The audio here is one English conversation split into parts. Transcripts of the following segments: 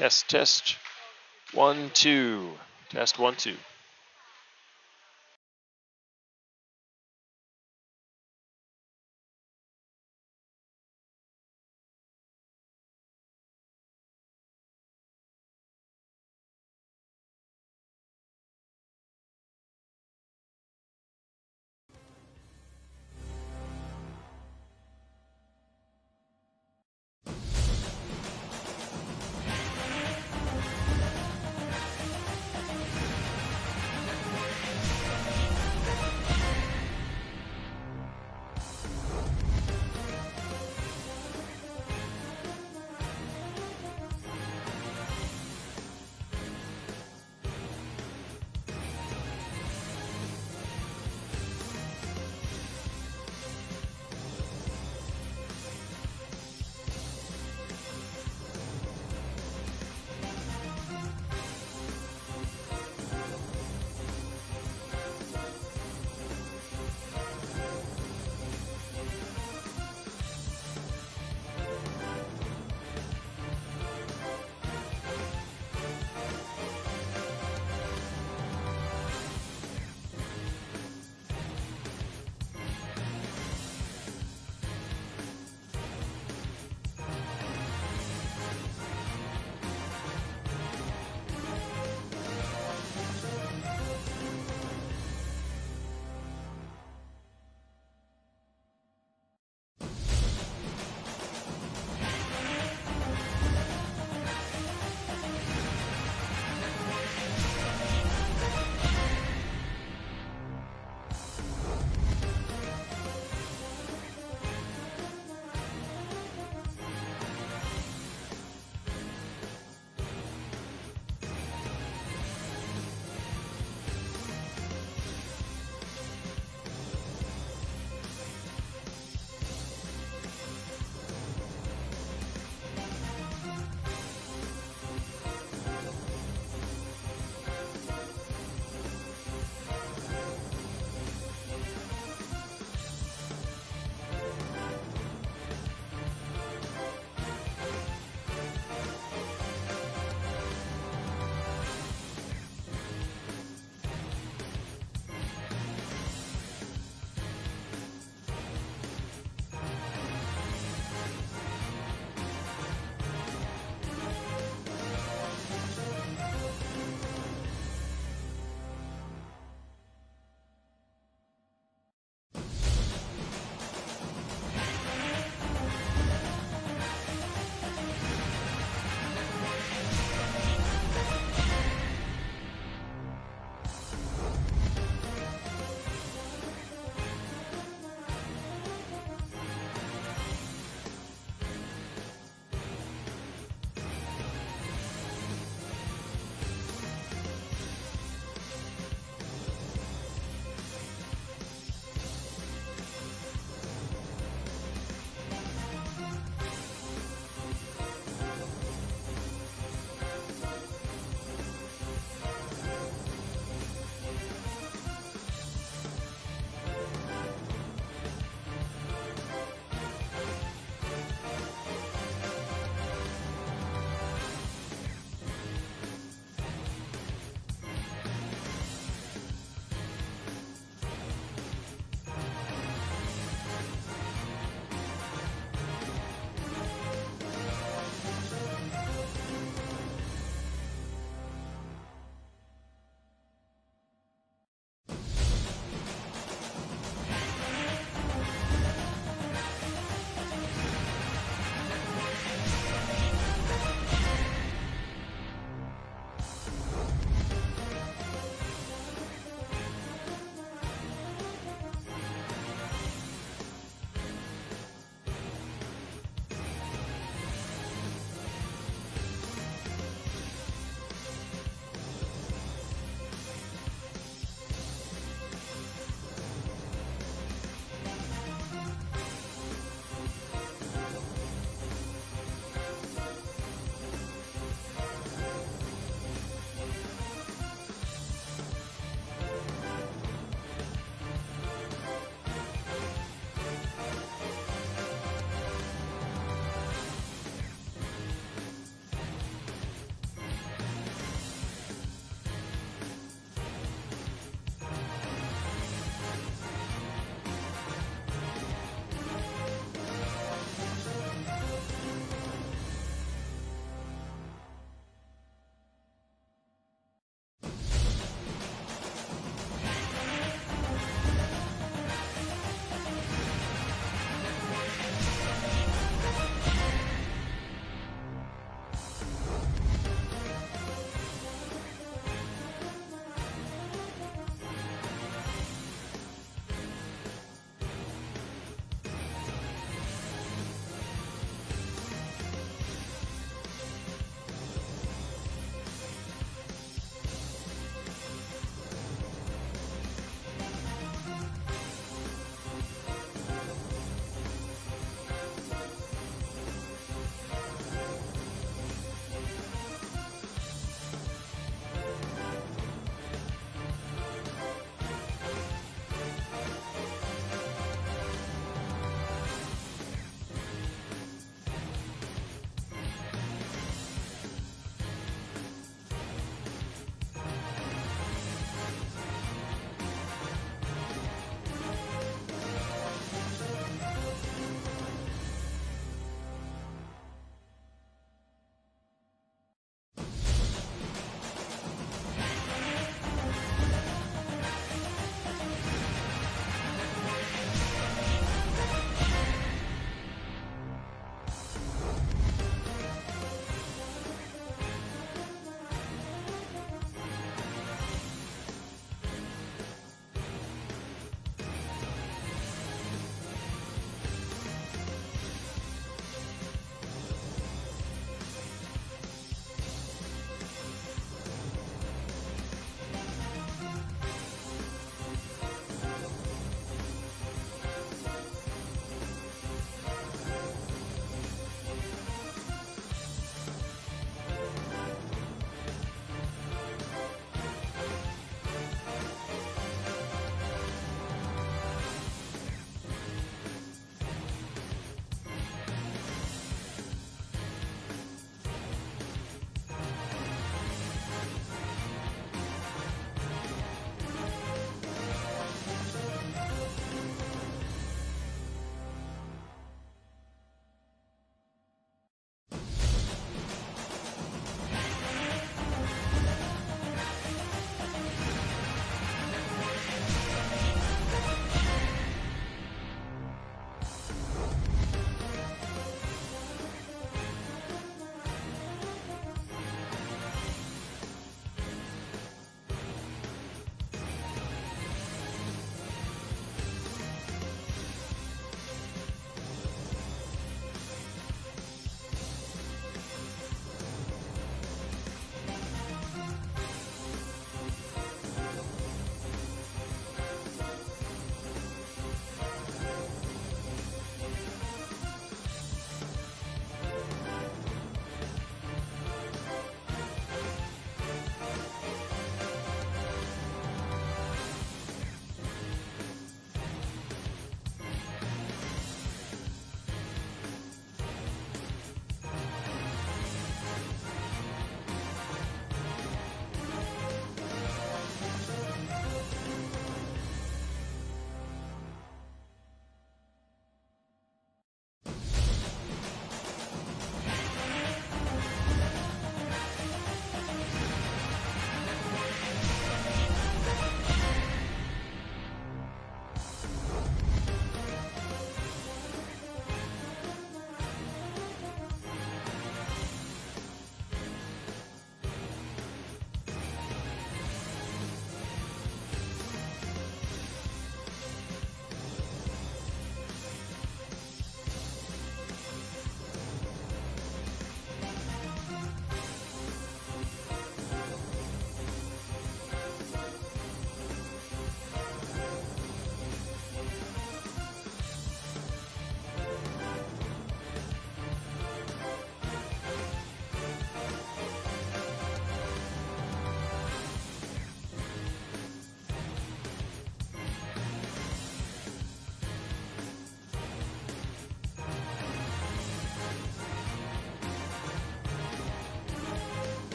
Test. 1, 2. Test 1, 2.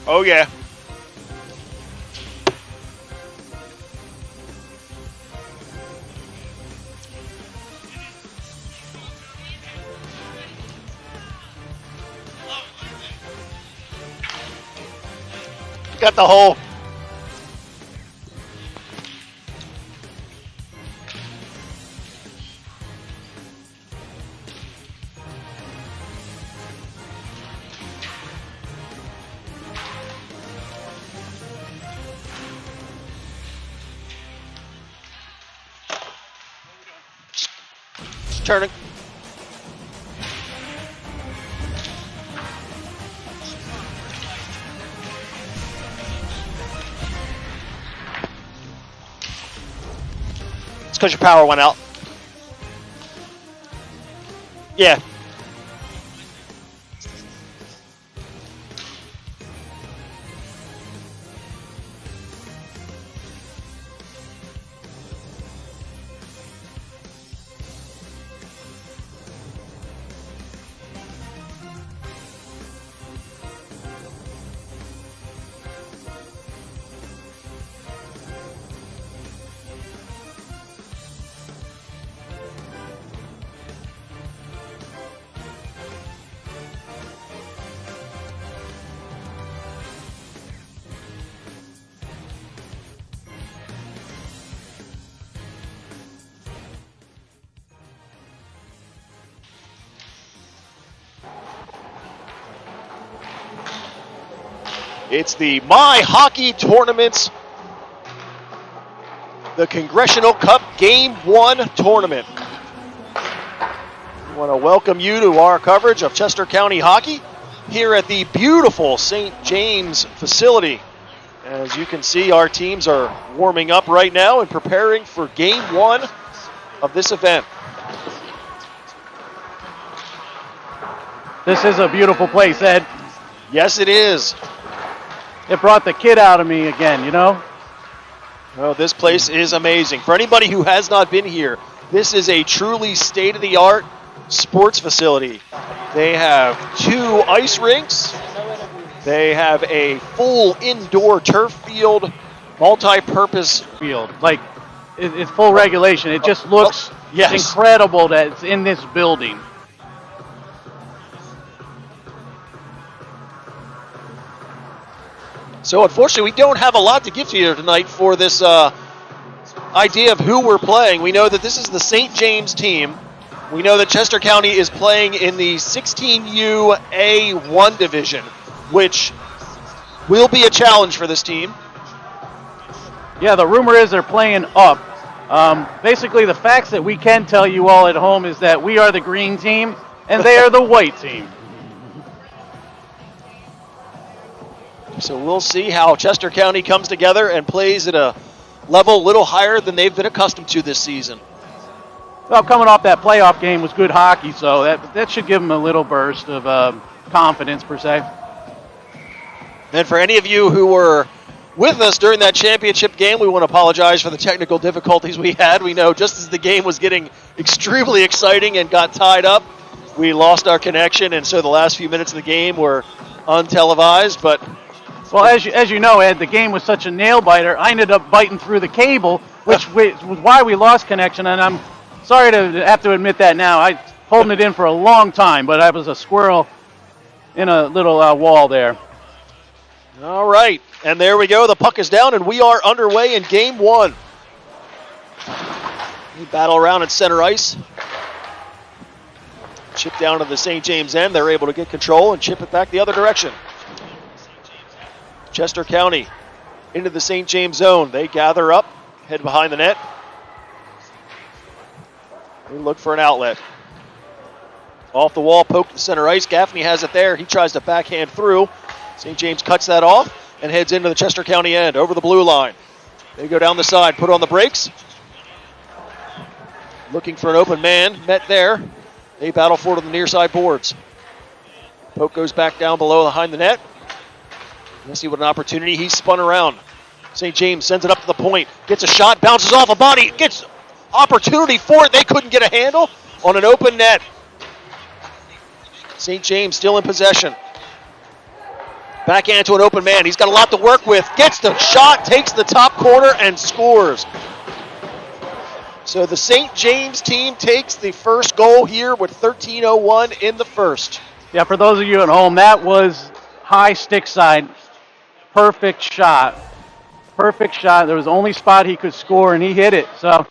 Oh, yeah. Got the hole. Turning. It's because your power went out. Yeah. It's the My Hockey Tournaments, the Congressional Cup Game 1 tournament. I want to welcome you to our coverage of Chester County hockey here at the beautiful St. James facility. As you can see, our teams are warming up right now and preparing for Game 1 of this event. This is a beautiful place, Ed. Yes, it is. It brought the kid out of me again, you know? Oh, this place is amazing. For anybody who has not been here, this is a truly state-of-the-art sports facility. They have 2 ice rinks. They have a full indoor turf field, multi-purpose field. Like, it's full regulation. It just looks yes. incredible that it's in this building. So unfortunately, we don't have a lot to give to you tonight for this idea of who we're playing. We know that this is the St. James team. We know that Chester County is playing in the 16U A1 division, which will be a challenge for this team. Yeah, the rumor is they're playing up. Basically, the facts that we can tell you all at home is that we are the green team, and they are the white team. So we'll see how Chester County comes together and plays at a level a little higher than they've been accustomed to this season. Well, coming off that playoff game was good hockey, so that should give them a little burst of confidence, per se. And for any of you who were with us during that championship game, we want to apologize for the technical difficulties we had. We know just as the game was getting extremely exciting and got tied up, we lost our connection, and so the last few minutes of the game were untelevised, but... Well, as you know, Ed, the game was such a nail-biter, I ended up biting through the cable, which was why we lost connection, and I'm sorry to have to admit that now. I was holding it in for a long time, but I was a squirrel in a little wall there. All right, and there we go. The puck is down, and we are underway in Game 1. We battle around at center ice. Chip down to the St. James end. They're able to get control and chip it back the other direction. Chester County into the St. James zone. They gather up, head behind the net. They look for an outlet. Off the wall, poke to center ice. Gaffney has it there. He tries to backhand through. St. James cuts that off and heads into the Chester County end, over the blue line. They go down the side, put on the brakes. Looking for an open man, met there. They battle for it on the near side boards. Poke goes back down below behind the net. Let's see what an opportunity. He's spun around. St. James sends it up to the point. Gets a shot, bounces off a body. Gets opportunity for it. They couldn't get a handle on an open net. St. James still in possession. Backhand to an open man. He's got a lot to work with. Gets the shot, takes the top corner, and scores. So the St. James team takes the first goal here with 13:01 in the first. Yeah, for those of you at home, that was high stick side. Perfect shot. Perfect shot. There was the only spot he could score, and he hit it. So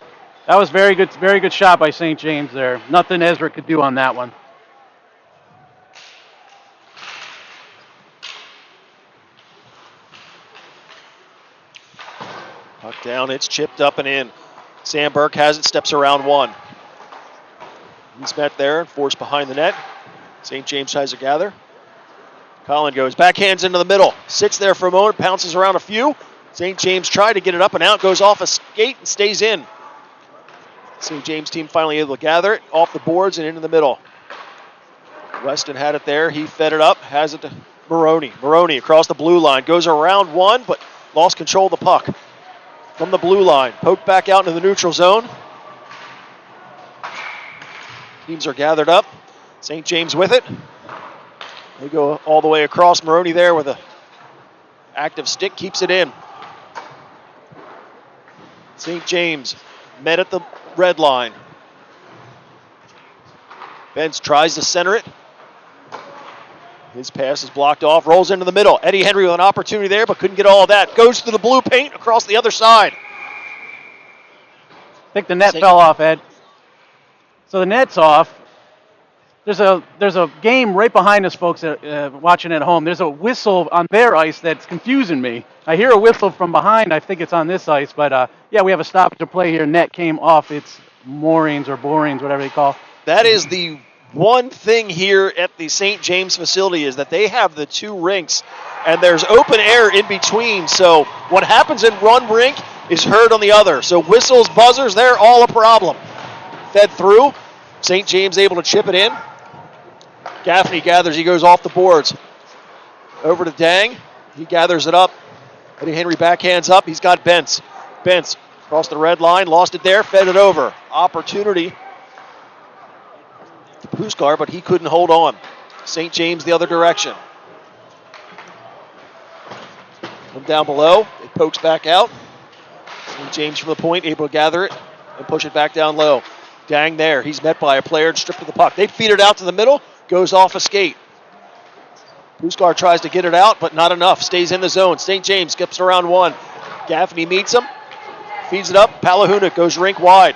that was very good shot by St. James there. Nothing Ezra could do on that one. Puck down, it's chipped up and in. Sam Burke has it, steps around one. He's met there and forced behind the net. St. James tries to gather. Collin goes, backhands into the middle. Sits there for a moment, pounces around a few. St. James tried to get it up and out, goes off a skate and stays in. St. James team finally able to gather it off the boards and into the middle. Weston had it there, he fed it up, has it to Maroney. Maroney across the blue line, goes around one, but lost control of the puck. From the blue line, poked back out into the neutral zone. Teams are gathered up. St. James with it. They go all the way across. Maroney there with a active stick, keeps it in. St. James met at the red line. Benz tries to center it. His pass is blocked off, rolls into the middle. Eddie Henry with an opportunity there, but couldn't get all of that. Goes to the blue paint across the other side. I think the net fell off, Ed. So the net's off. There's a game right behind us, folks, watching at home. There's a whistle on their ice that's confusing me. I hear a whistle from behind. I think it's on this ice, but yeah, we have a stoppage to play here. Net came off its moorings or borings, whatever they call. That is the one thing here at the St. James facility is that they have the two rinks, and there's open air in between. So what happens in one rink is heard on the other. So whistles, buzzers, they're all a problem. Fed through. St. James able to chip it in. Gaffney gathers. He goes off the boards. Over to Dang. He gathers it up. Eddie Henry backhands up. He's got Bentz. Bentz across the red line. Lost it there. Fed it over. Opportunity to Puskar, but he couldn't hold on. St. James the other direction. From down below. It pokes back out. St. James from the point, able to gather it and push it back down low. Dang there. He's met by a player and stripped of the puck. They feed it out to the middle. Goes off a skate. Puskar tries to get it out, but not enough. Stays in the zone. St. James skips around one. Gaffney meets him. Feeds it up. Palahuna goes rink wide.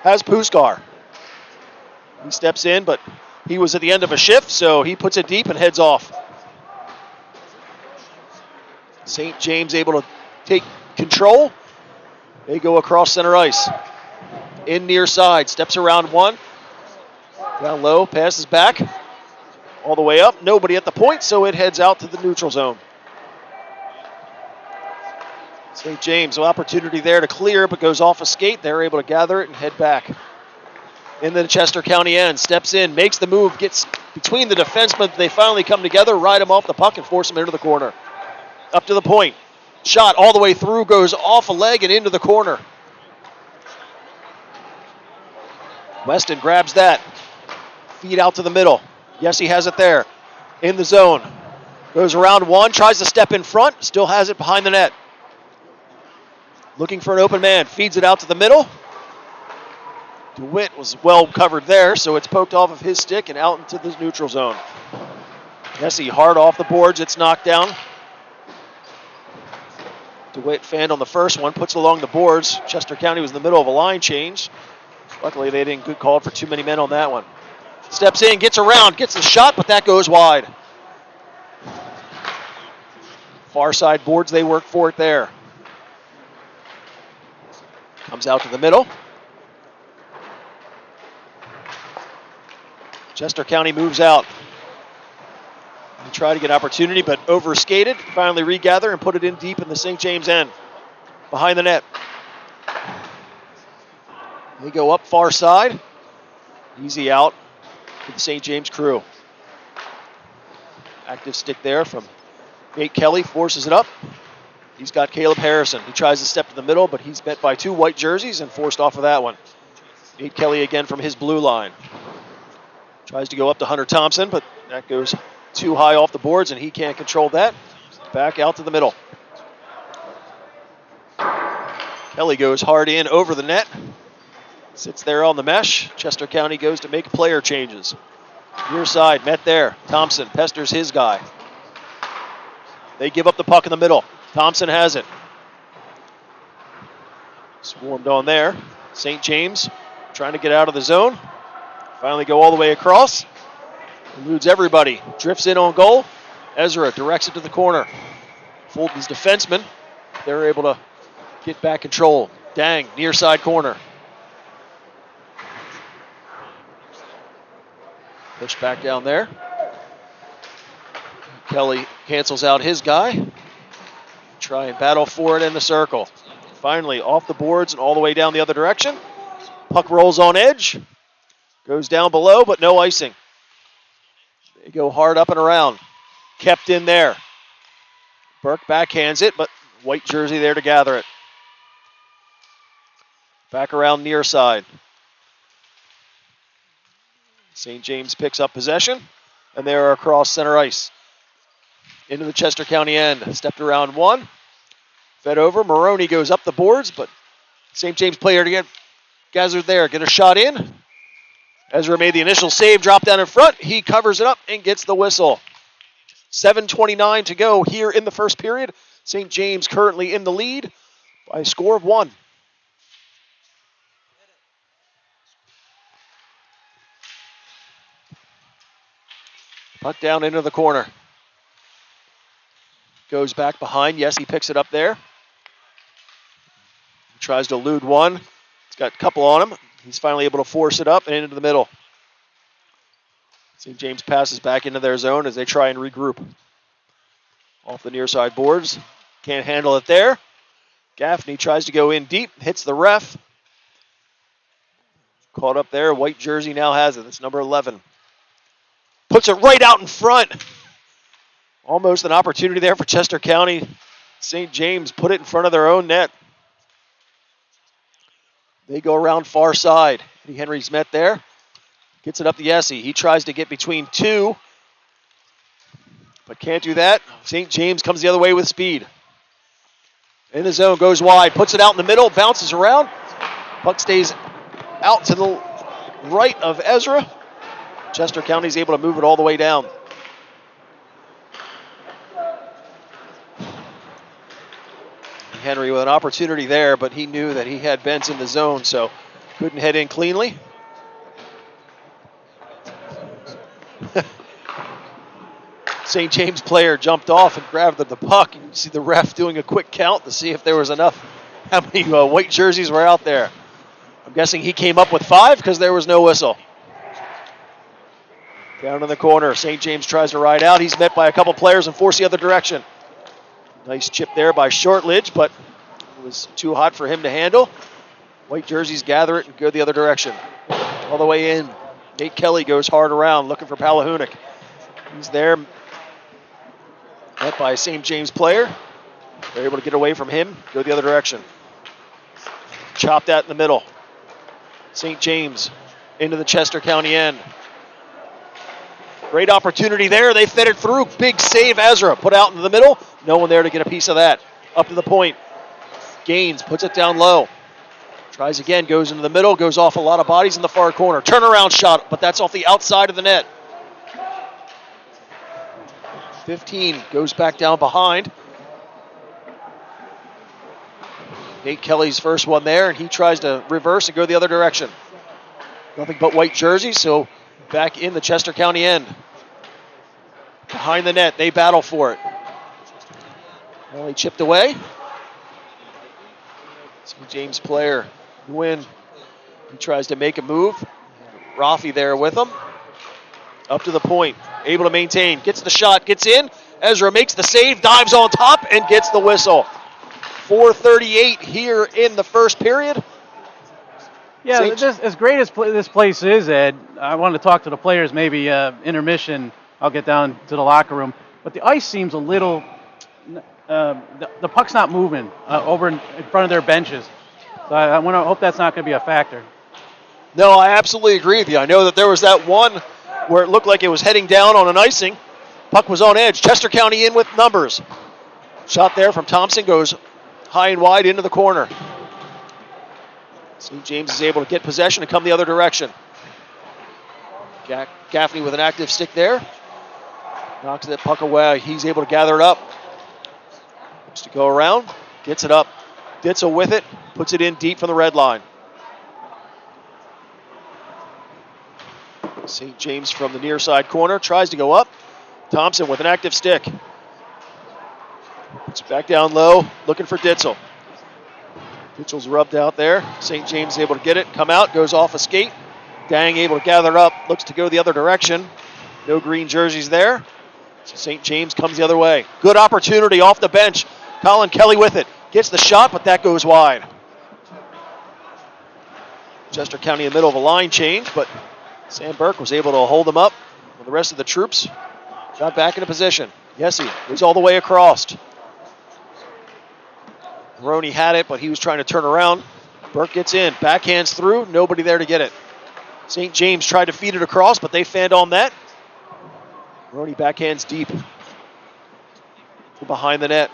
Has Puskar. He steps in, but he was at the end of a shift, so he puts it deep and heads off. St. James able to take control. They go across center ice. In near side. Steps around one. Down low. Passes back. All the way up. Nobody at the point, so it heads out to the neutral zone. St. James, an opportunity there to clear, but goes off a skate. They're able to gather it and head back. In the Chester County end. Steps in. Makes the move. Gets between the defensemen. They finally come together. Ride him off the puck and force him into the corner. Up to the point. Shot all the way through. Goes off a leg and into the corner. Weston grabs that. Feed out to the middle. Yes, he has it there. In the zone. Goes around one. Tries to step in front. Still has it behind the net. Looking for an open man. Feeds it out to the middle. DeWitt was well covered there, so it's poked off of his stick and out into the neutral zone. Nessie hard off the boards. It's knocked down. DeWitt fanned on the first one. Puts it along the boards. Chester County was in the middle of a line change. Luckily, they didn't get called for too many men on that one. Steps in, gets around, gets the shot, but that goes wide. Far side boards, they work for it there. Comes out to the middle. Chester County moves out. They try to get opportunity, but overskated. Finally regather and put it in deep in the St. James end. Behind the net. They go up far side. Easy out to the St. James crew. Active stick there from Nate Kelly. Forces it up. He's got Caleb Harrison. He tries to step to the middle, but he's met by two white jerseys and forced off of that one. Nate Kelly again from his blue line. Tries to go up to Hunter Thompson, but that goes too high off the boards, and he can't control that. Back out to the middle. Kelly goes hard in over the net. Sits there on the mesh. Chester County goes to make player changes. Near side, met there. Thompson pesters his guy. They give up the puck in the middle. Thompson has it. Swarmed on there. St. James trying to get out of the zone. Finally go all the way across. Eludes everybody. Drifts in on goal. Ezra directs it to the corner. Fulton's defenseman. They're able to get back control. Dang, near side corner. Push back down there. Kelly cancels out his guy. Try and battle for it in the circle. Finally off the boards and all the way down the other direction. Puck rolls on edge. Goes down below, but no icing. They go hard up and around. Kept in there. Burke backhands it, but white jersey there to gather it. Back around near side. St. James picks up possession, and they are across center ice. Into the Chester County end. Stepped around one. Fed over. Maroney goes up the boards, but St. James player to get gathered there. Get a shot in. Ezra made the initial save, dropped down in front. He covers it up and gets the whistle. 7:29 to go here in the first period. St. James currently in the lead by a score of 1. Puck down into the corner. Goes back behind. Yes, he picks it up there. He tries to elude one. He's got a couple on him. He's finally able to force it up and into the middle. St. James passes back into their zone as they try and regroup. Off the near side boards. Can't handle it there. Gaffney tries to go in deep. Hits the ref. Caught up there. White jersey now has it. It's number 11. Puts it right out in front. Almost an opportunity there for Chester County. St. James put it in front of their own net. They go around far side. Eddie Henry's met there. Gets it up to Yessie. He tries to get between two, but can't do that. St. James comes the other way with speed. In the zone, goes wide, puts it out in the middle, bounces around. Puck stays out to the right of Ezra. Chester County's able to move it all the way down. Henry with an opportunity there, but he knew that he had Bentz in the zone, so couldn't head in cleanly. St. James player jumped off and grabbed the puck. You can see the ref doing a quick count to see if there was enough, how many white jerseys were out there. I'm guessing he came up with 5 because there was no whistle. Down in the corner, St. James tries to ride out. He's met by a couple players and forced the other direction. Nice chip there by Shortledge, but it was too hot for him to handle. White jerseys gather it and go the other direction. All the way in. Nate Kelly goes hard around, looking for Palahunic. He's there. Met by a St. James player. They're able to get away from him, go the other direction. Chopped that in the middle. St. James into the Chester County end. Great opportunity there. They fed it through. Big save, Ezra. Put out into the middle. No one there to get a piece of that. Up to the point. Gaines puts it down low. Tries again, goes into the middle, goes off a lot of bodies in the far corner. Turnaround shot, but that's off the outside of the net. 15 goes back down behind. Nate Kelly's first one there, and he tries to reverse and go the other direction. Nothing but white jerseys, so back in the Chester County end. Behind the net, they battle for it. Only chipped away. St. James player, Nguyen, he tries to make a move. Rafi there with him. Up to the point, able to maintain, gets the shot, gets in. Ezra makes the save, dives on top, and gets the whistle. 4:38 here in the first period. Yeah, as great as this place is, Ed, I wanted to talk to the players, maybe intermission, I'll get down to the locker room. But the ice seems a little, the puck's not moving over in front of their benches. So I hope that's not going to be a factor. No, I absolutely agree with you. I know that there was that one where it looked like it was heading down on an icing, Puck was on edge. Chester County in with numbers. Shot there from Thompson goes high and wide into the corner. St. James is able to get possession and come the other direction. Gaffney with an active stick there. Knocks that puck away. He's able to gather it up. Looks to go around. Gets it up. Ditzel with it. Puts it in deep from the red line. St. James from the near side corner. Tries to go up. Thompson with an active stick. Puts it back down low. Looking for Ditzel. Ditzel's rubbed out there. St. James is able to get it. Come out. Goes off a skate. Dang able to gather it up. Looks to go the other direction. No green jerseys there. So St. James comes the other way. Good opportunity off the bench. Colin Kelly with it. Gets the shot, but that goes wide. Chester County in the middle of a line change, but Sam Burke was able to hold them up when the rest of the troops got back into position. Yessie goes all the way across. Maroney had it, but he was trying to turn around. Burke gets in, backhands through, nobody there to get it. St. James tried to feed it across, but they fanned on that. Maroney backhands deep to behind the net.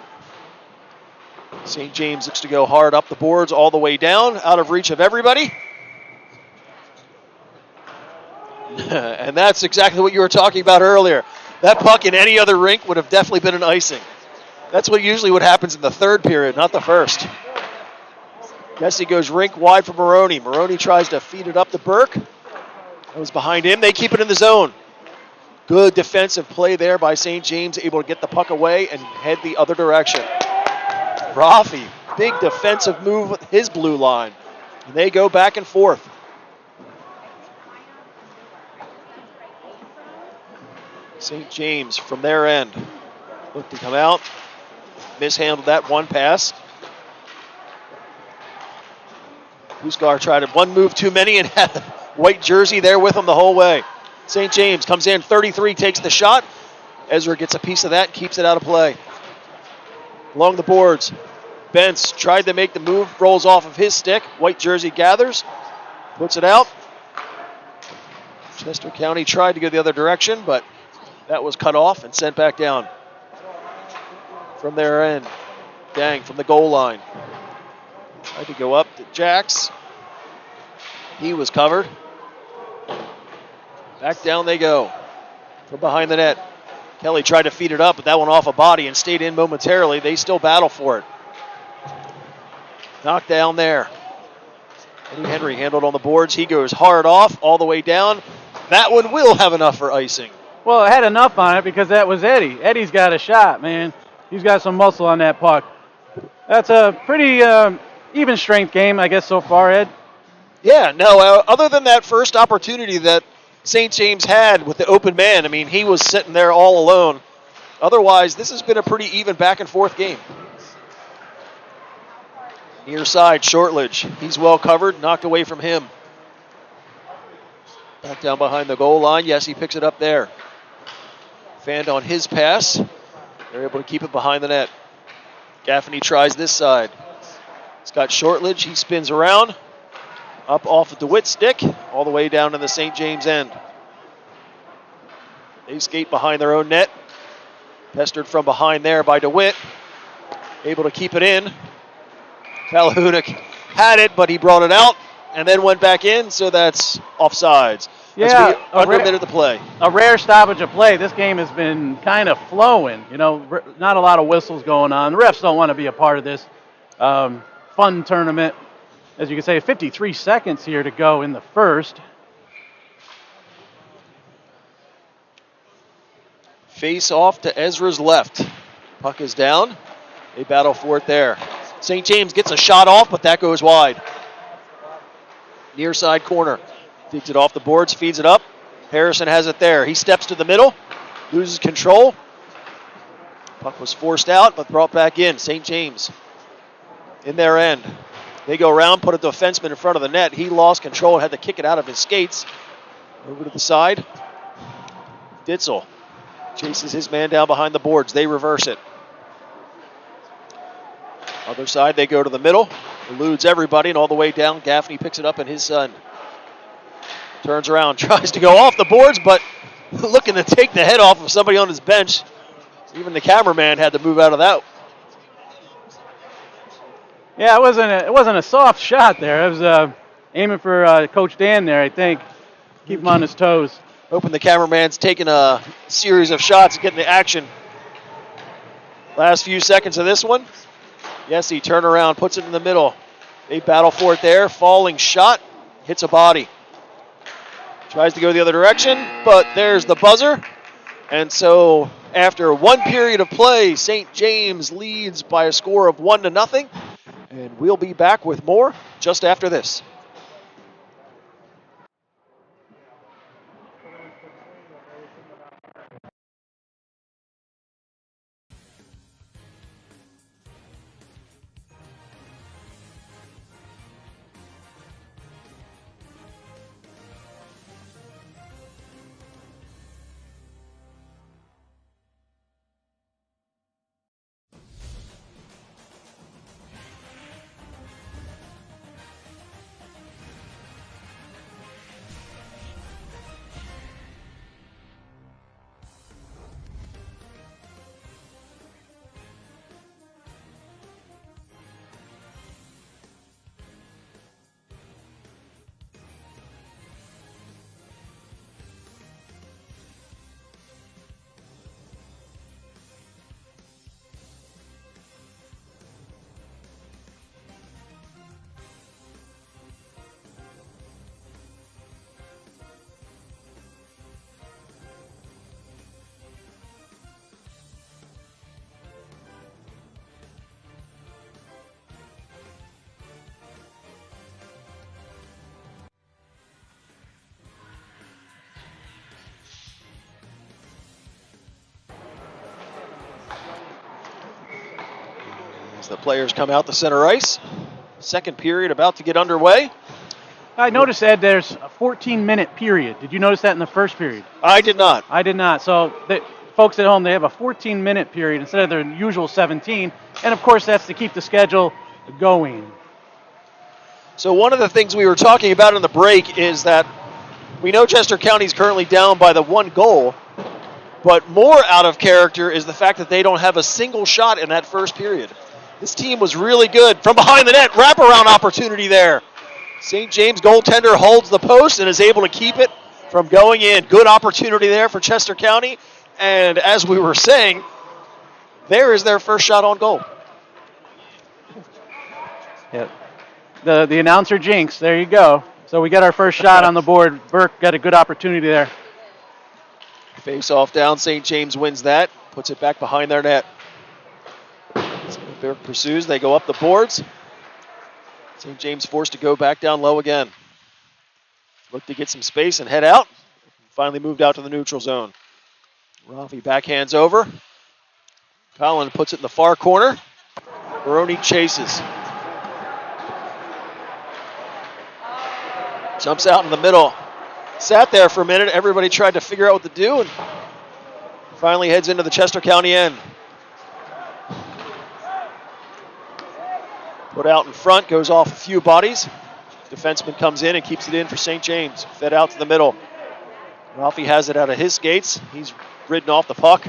St. James looks to go hard up the boards all the way down, out of reach of everybody. And that's exactly what you were talking about earlier. That puck in any other rink would have definitely been an icing. That's what happens in the third period, not the first. Yessie goes rink wide for Maroney. Maroney tries to feed it up to Burke. That was behind him. They keep it in the zone. Good defensive play there by St. James, able to get the puck away and head the other direction. Rafi, big defensive move with his blue line. And they go back and forth. St. James from their end. Look to come out. Mishandled that one pass. Huskar tried it. One move too many and had a white jersey there with him the whole way. St. James comes in, 33, takes the shot. Ezra gets a piece of that and keeps it out of play. Along the boards, Bentz tried to make the move, rolls off of his stick. White jersey gathers, puts it out. Chester County tried to go the other direction, but that was cut off and sent back down. From their end, Dang from the goal line. Tried to go up to Jax. He was covered. Back down they go from behind the net. Kelly tried to feed it up, but that went off a body and stayed in momentarily. They still battle for it. Knocked down there. Eddie Henry handled on the boards. He goes hard off all the way down. That one will have enough for icing. Well, it had enough on it because that was Eddie. Eddie's got a shot, man. He's got some muscle on that puck. That's a pretty even strength game, I guess, so far, Ed. Yeah, no, other than that first opportunity that St. James had with the open man, I mean, he was sitting there all alone. Otherwise, this has been a pretty even back and forth game. Near side, Shortledge. He's well covered, knocked away from him. Back down behind the goal line. Yes, he picks it up there. Fanned on his pass. They're able to keep it behind the net. Gaffney tries this side. It's got Shortledge. He spins around. Up off of DeWitt's stick, all the way down to the St. James end. They skate behind their own net. Pestered from behind there by DeWitt. Able to keep it in. Kalahunic had it, but he brought it out and then went back in, so that's offsides. Yeah, under a minute to play. A rare stoppage of play. This game has been kind of flowing. You know, not a lot of whistles going on. The refs don't want to be a part of this fun tournament. As you can say, 53 seconds here to go in the first. Face off to Ezra's left. Puck is down. They battle for it there. St. James gets a shot off, but that goes wide. Near side corner. Digs it off the boards, feeds it up. Harrison has it there. He steps to the middle, loses control. Puck was forced out, but brought back in. St. James in their end. They go around, put a defenseman in front of the net. He lost control and had to kick it out of his skates. Over to the side. Ditzel chases his man down behind the boards. They reverse it. Other side, they go to the middle. Eludes everybody and all the way down. Gaffney picks it up in his son. Turns around, tries to go off the boards, but looking to take the head off of somebody on his bench. Even the cameraman had to move out of that. Yeah, it wasn't a soft shot there. It was aiming for Coach Dan there, I think. Keep him on his toes. Hoping the cameraman's taking a series of shots and getting the action. Last few seconds of this one. Yes, he turn around, puts it in the middle. They battle for it there. Falling shot, hits a body. Tries to go the other direction, but there's the buzzer. And so after one period of play, St. James leads by a score of 1-0. And we'll be back with more just after this. As the players come out to center ice. Second period about to get underway. I noticed, Ed, there's a 14-minute period. Did you notice that in the first period? I did not. I did not. So, folks at home, they have a 14-minute period instead of their usual 17. And, of course, that's to keep the schedule going. So one of the things we were talking about in the break is that we know Chester County is currently down by the 1 goal, but more out of character is the fact that they don't have a single shot in that first period. This team was really good. From behind the net, wraparound opportunity there. St. James goaltender holds the post and is able to keep it from going in. Good opportunity there for Chester County. And as we were saying, there is their first shot on goal. Yep. The announcer jinx. There you go. So we got our first shot on the board. Burke got a good opportunity there. Face-off down. St. James wins that. Puts it back behind their net. Burke pursues. They go up the boards. St. James forced to go back down low again. Look to get some space and head out. Finally moved out to the neutral zone. Rafi backhands over. Collin puts it in the far corner. Baroni chases. Jumps out in the middle. Sat there for a minute. Everybody tried to figure out what to do and finally heads into the Chester County end. Put out in front, goes off a few bodies. Defenseman comes in and keeps it in for St. James. Fed out to the middle. Ralphie has it out of his skates. He's ridden off the puck.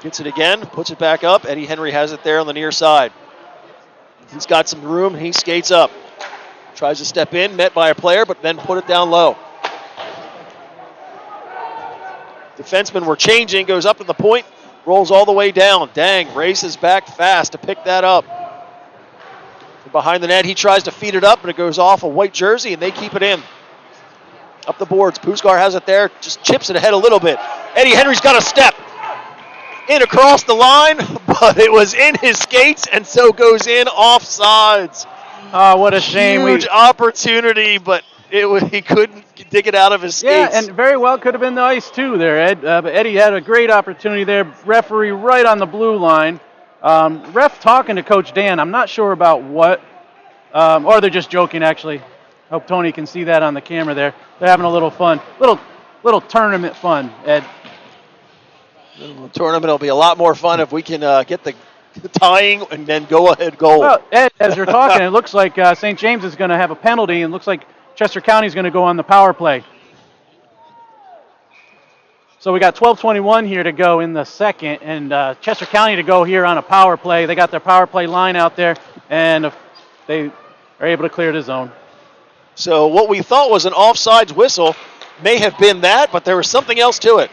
Gets it again, puts it back up. Eddie Henry has it there on the near side. He's got some room, he skates up. Tries to step in, met by a player, but then put it down low. Defensemen were changing, goes up to the point, rolls all the way down. Dang, races back fast to pick that up. From behind the net, he tries to feed it up, but it goes off a white jersey, and they keep it in. Up the boards, Puskar has it there, just chips it ahead a little bit. Eddie Henry's got a step. In across the line, but it was in his skates, and so goes in offsides. Oh, what a shame. Huge opportunity, but he couldn't dig it out of his skates. Yeah, and very well could have been the ice too there, Ed. But Eddie had a great opportunity there. Referee right on the blue line. Ref talking to Coach Dan. I'm not sure about what, or they're just joking, actually. Hope Tony can see that on the camera there. They're having a little fun. Little tournament fun, Ed. The tournament will be a lot more fun if we can get the tying and then go-ahead goal. Well, Ed, as you're talking, it looks like St. James is going to have a penalty, and looks like Chester County is going to go on the power play. So we got 12:21 here to go in the second, and Chester County to go here on a power play. They got their power play line out there, and they are able to clear the zone. So what we thought was an offsides whistle may have been that, but there was something else to it.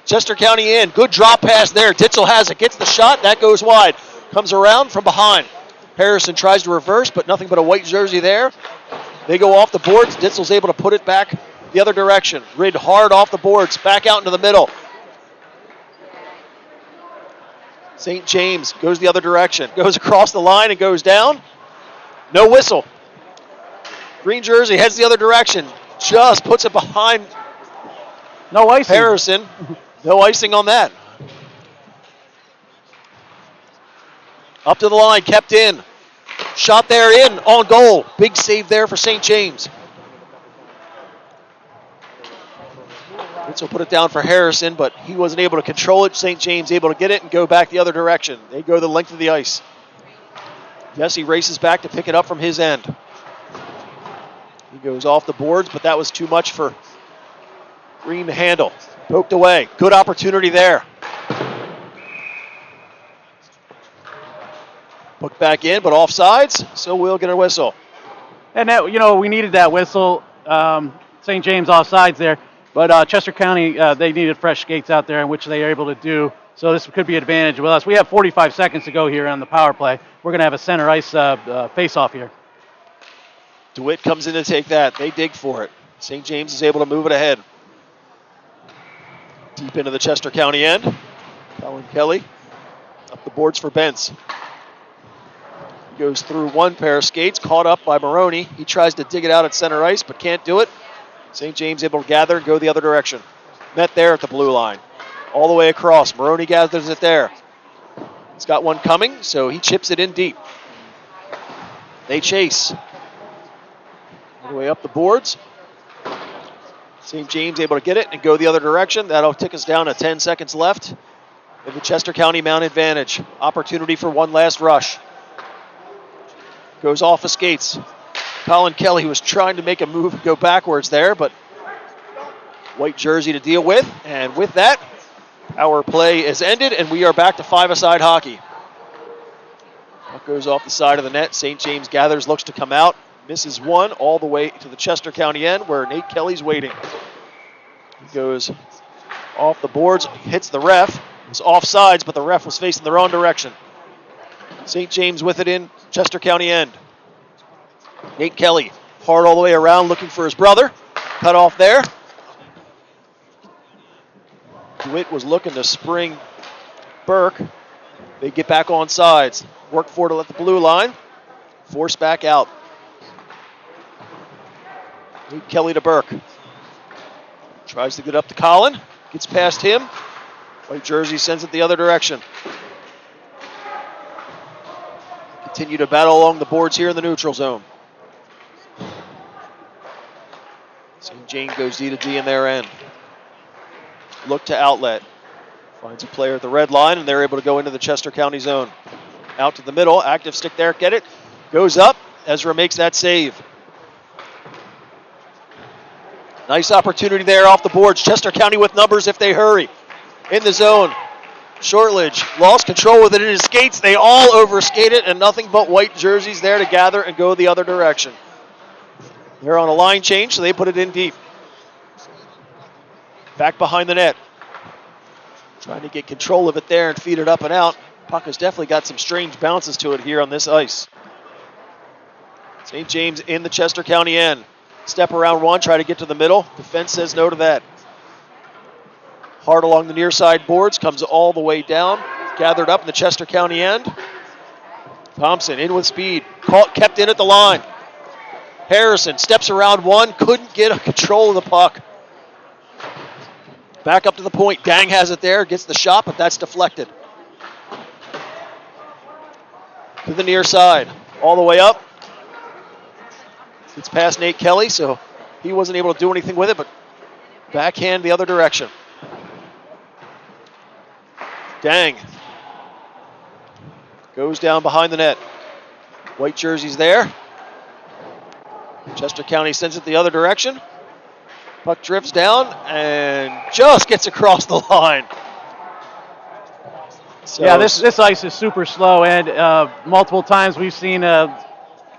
Chester County in. Good drop pass there. Ditzel has it. Gets the shot. That goes wide. Comes around from behind. Harrison tries to reverse, but nothing but a white jersey there. They go off the boards. Ditzel's able to put it back the other direction. Rid hard off the boards. Back out into the middle. St. James goes the other direction. Goes across the line and goes down. No whistle. Green jersey heads the other direction. Just puts it behind No icing. Harrison. No icing on that. Up to the line, kept in. Shot there in, on goal. Big save there for St. James. Ditzel put it down for Harrison, but he wasn't able to control it. St. James able to get it and go back the other direction. They go the length of the ice. Jesse races back to pick it up from his end. He goes off the boards, but that was too much for Green to handle. Poked away. Good opportunity there. Put back in, but offsides, so we'll get a whistle. And that, we needed that whistle. St. James offsides there, but Chester County, they needed fresh skates out there, which they are able to do. So this could be an advantage with us. We have 45 seconds to go here on the power play. We're going to have a center ice face-off here. DeWitt comes in to take that. They dig for it. St. James is able to move it ahead. Deep into the Chester County end. Colin Kelly up the boards for Bentz. He goes through one pair of skates, caught up by Maroney. He tries to dig it out at center ice, but can't do it. St. James able to gather and go the other direction. Met there at the blue line. All the way across. Maroney gathers it there. He's got one coming, so he chips it in deep. They chase. All the way up the boards. St. James able to get it and go the other direction. That'll tick us down to 10 seconds left. In the Chester County Mount advantage. Opportunity for one last rush. Goes off of skates. Colin Kelly was trying to make a move and go backwards there, but white jersey to deal with. And with that, our play is ended, and we are back to five-a-side hockey. Puck goes off the side of the net. St. James gathers, looks to come out. Misses one all the way to the Chester County end where Nate Kelly's waiting. He goes off the boards, hits the ref. It was offsides, but the ref was facing the wrong direction. St. James with it in Chester County end. Nate Kelly hard all the way around looking for his brother. Cut off there. DeWitt was looking to spring Burke. They get back on sides. Work for it at the blue line. Force back out. Nate Kelly to Burke. Tries to get up to Colin. Gets past him. White jersey sends it the other direction. Continue to battle along the boards here in the neutral zone. St. James goes D to D in their end. Look to outlet. Finds a player at the red line, and they're able to go into the Chester County zone. Out to the middle. Active stick there. Get it. Goes up. Ezra makes that save. Nice opportunity there off the boards. Chester County with numbers if they hurry. In the zone. Shortledge lost control with it in his skates. They all overskate it, and nothing but white jerseys there to gather and go the other direction. They're on a line change, so they put it in deep. Back behind the net. Trying to get control of it there and feed it up and out. Puck has definitely got some strange bounces to it here on this ice. St. James in the Chester County end. Step around one, try to get to the middle. Defense says no to that. Hard along the near side boards, comes all the way down. Gathered up in the Chester County end. Thompson in with speed. Kept in at the line. Harrison steps around one, couldn't get a control of the puck. Back up to the point. Dang has it there, gets the shot, but that's deflected. To the near side. All the way up. It's past Nate Kelly, so he wasn't able to do anything with it, but backhand the other direction. Dang. Goes down behind the net. White jersey's there. Chester County sends it the other direction. Puck drifts down and just gets across the line. So yeah, this ice is super slow, and multiple times we've seen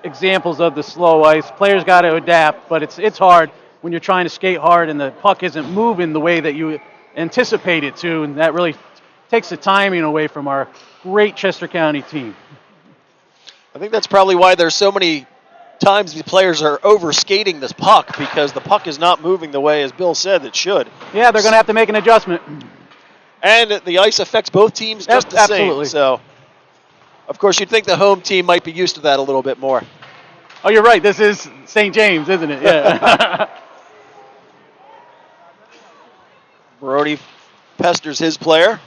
examples of the slow ice. Players got to adapt, but it's hard when you're trying to skate hard and the puck isn't moving the way that you anticipate it to, and that really takes the timing away from our great Chester County team. I think that's probably why there's so many times the players are over skating this puck, because the puck is not moving the way, as Bill said, it should. Yeah, they're going to have to make an adjustment. And the ice affects both teams just the absolutely. same. So, of course, you'd think the home team might be used to that a little bit more. Oh, you're right. This is St. James, isn't it? Yeah. Brody pesters his player.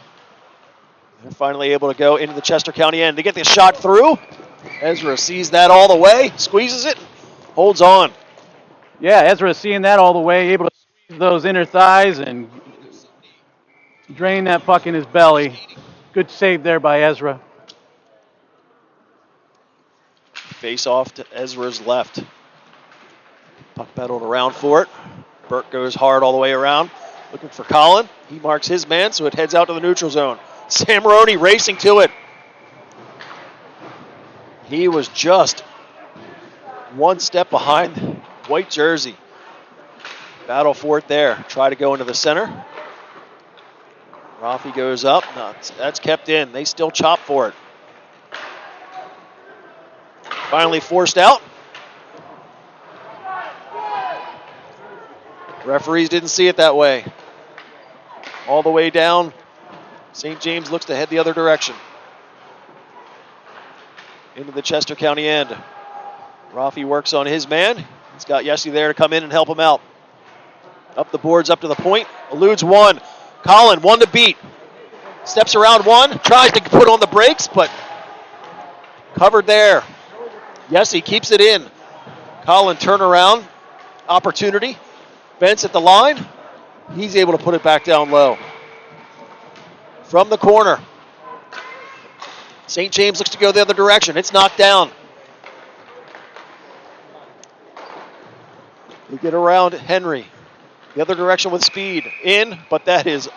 They're finally able to go into the Chester County end. They get the shot through. Ezra sees that all the way, squeezes it, holds on. Yeah, Ezra seeing that all the way, able to squeeze those inner thighs and drain that puck in his belly. Good save there by Ezra. Face off to Ezra's left. Puck pedaled around for it. Burke goes hard all the way around, looking for Colin. He marks his man, so it heads out to the neutral zone. Sam Maroney racing to it. He was just one step behind the white jersey. Battle for it there. Try to go into the center. Rafi goes up. No, that's kept in. They still chop for it. Finally forced out. Referees didn't see it that way. All the way down. St. James looks to head the other direction. Into the Chester County end. Rafi works on his man. He's got Yessi there to come in and help him out. Up the boards, up to the point. Eludes one. Colin, one to beat. Steps around one. Tries to put on the brakes, but covered there. Yessi keeps it in. Colin turnaround. Opportunity. Bents at the line. He's able to put it back down low. From the corner. St. James looks to go the other direction. It's knocked down. We get around Henry. The other direction with speed. In, but that is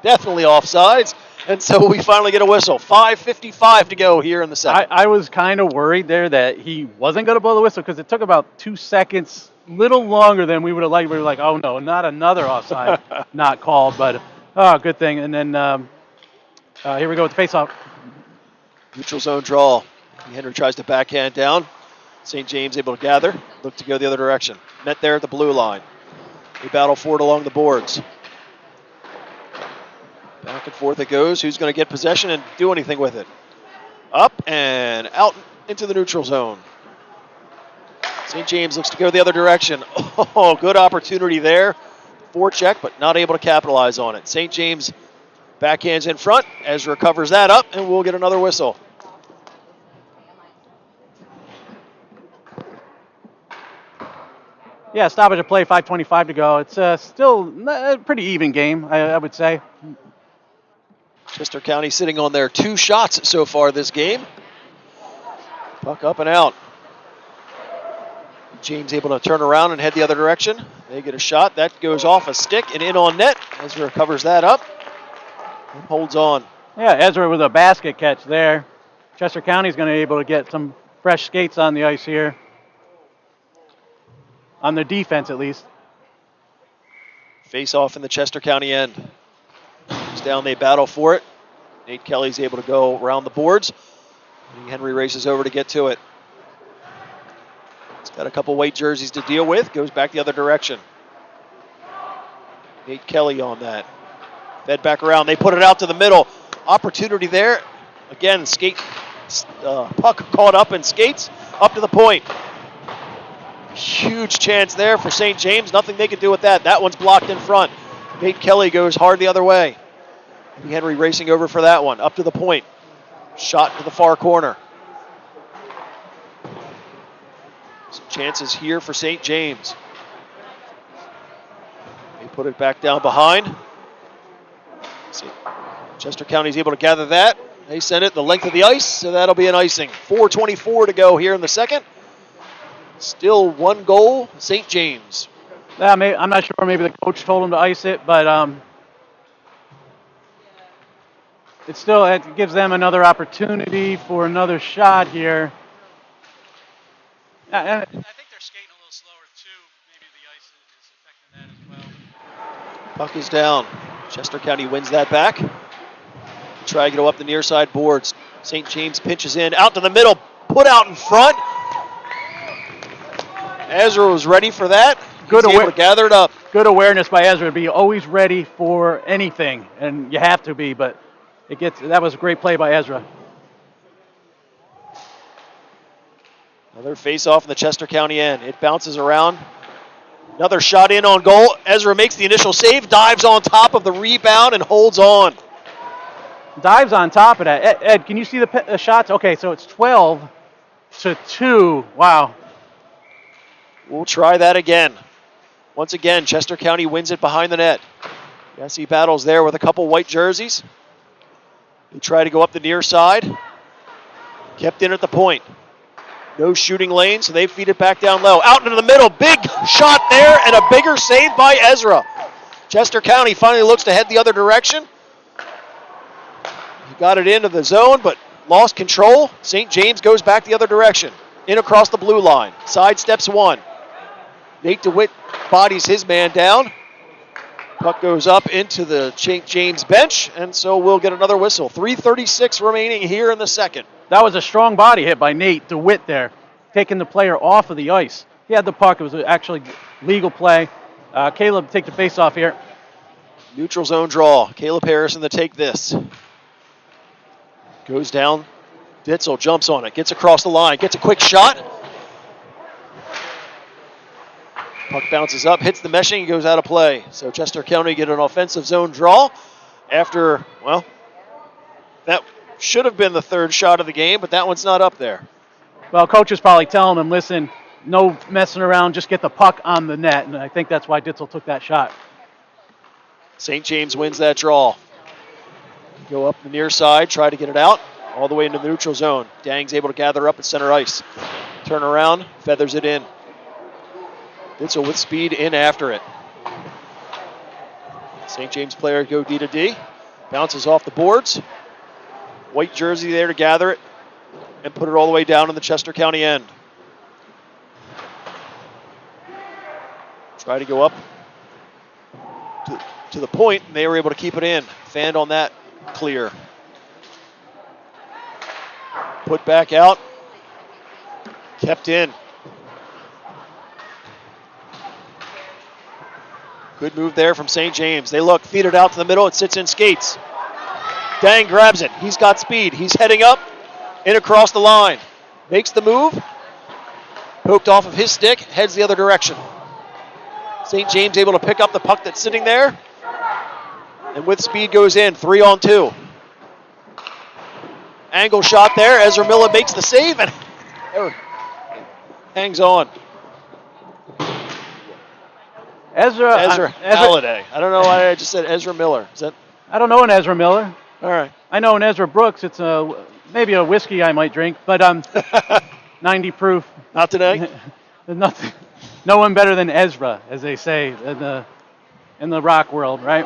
definitely offsides. And so we finally get a whistle. 5:55 to go here in the second. I was kind of worried there that he wasn't going to blow the whistle because it took about 2 seconds, little longer than we would have liked. We were like, oh no, not another offside not called. But, good thing. And then here we go with the faceoff. Neutral zone draw. Henry tries to backhand down. St. James able to gather. Look to go the other direction. Met there at the blue line. They battle for it along the boards. Back and forth it goes. Who's going to get possession and do anything with it? Up and out into the neutral zone. St. James looks to go the other direction. Oh, good opportunity there. Forecheck, but not able to capitalize on it. St. James backhands in front. Ezra covers that up, and we'll get another whistle. Yeah, stoppage of play, 5:25 to go. It's still a pretty even game, I would say. Chester County sitting on their 2 shots so far this game. Puck up and out. James able to turn around and head the other direction. They get a shot. That goes off a stick and in on net. Ezra covers that up and holds on. Yeah, Ezra with a basket catch there. Chester County's going to be able to get some fresh skates on the ice here. On their defense, at least. Face off in the Chester County end. It's down, they battle for it. Nate Kelly's able to go around the boards. Henry races over to get to it. He's got a couple white jerseys to deal with. Goes back the other direction. Nate Kelly on that. Fed back around. They put it out to the middle. Opportunity there. Again, puck caught up and skates up to the point. Huge chance there for St. James. Nothing they can do with that. That one's blocked in front. Nate Kelly goes hard the other way. Henry racing over for that one. Up to the point. Shot to the far corner. Some chances here for St. James. They put it back down behind. See, Chester County's able to gather that. They send it the length of the ice, so that'll be an icing. 4:24 to go here in the second. Still 1 goal, St. James. Yeah, I'm not sure. Maybe the coach told him to ice it, but it gives them another opportunity for another shot here. And I think they're skating a little slower too. Maybe the ice is affecting that as well. Puck is down. Chester County wins that back. Try to go up the near side boards. St. James pinches in, out to the middle, put out in front. Ezra was ready for that. Good able to gather it up. Good awareness by Ezra to be always ready for anything, and you have to be. But that was a great play by Ezra. Another face-off in the Chester County end. It bounces around. Another shot in on goal. Ezra makes the initial save, dives on top of the rebound, and holds on. Dives on top of that. Ed, can you see the shots? Okay, so it's 12-2. Wow. We'll try that again. Once again, Chester County wins it behind the net. Yes, he battles there with a couple white jerseys. They try to go up the near side. Kept in at the point. No shooting lane, so they feed it back down low. Out into the middle, big shot there, and a bigger save by Ezra. Chester County finally looks to head the other direction. He got it into the zone, but lost control. St. James goes back the other direction. In across the blue line. Sidesteps one. Nate DeWitt bodies his man down. Puck goes up into the St. James bench, and so we'll get another whistle. 3:36 remaining here in the second. That was a strong body hit by Nate DeWitt there, taking the player off of the ice. He had the puck. It was actually legal play. Caleb, take the face-off here. Neutral zone draw. Caleb Harrison to take this. Goes down. Ditzel jumps on it. Gets across the line. Gets a quick shot. Puck bounces up, hits the meshing, and goes out of play. So Chester County get an offensive zone draw after, well, that should have been the third shot of the game, but that one's not up there. Well, coach is probably telling them, listen, no messing around, just get the puck on the net, and I think that's why Ditzel took that shot. St. James wins that draw. Go up the near side, try to get it out, all the way into the neutral zone. Dang's able to gather up at center ice. Turn around, feathers it in. Ditzel with speed in after it. St. James player go D to D. Bounces off the boards. White jersey there to gather it and put it all the way down in the Chester County end. Try to go up to the point, and they were able to keep it in. Fanned on that, clear. Put back out. Kept in. Good move there from St. James. They look, feed it out to the middle. It sits in skates. Dang grabs it. He's got speed. He's heading up, in across the line. Makes the move. Poked off of his stick, heads the other direction. St. James able to pick up the puck that's sitting there. And with speed goes in, 3-on-2. Angle shot there. Ezra Miller makes the save and hangs on. Ezra Halliday. I don't know why I just said Ezra Miller. Is that? I don't know an Ezra Miller. All right. I know an Ezra Brooks. It's maybe a whiskey I might drink, but 90 proof. Not today. Nothing. No one better than Ezra, as they say in the rock world, right?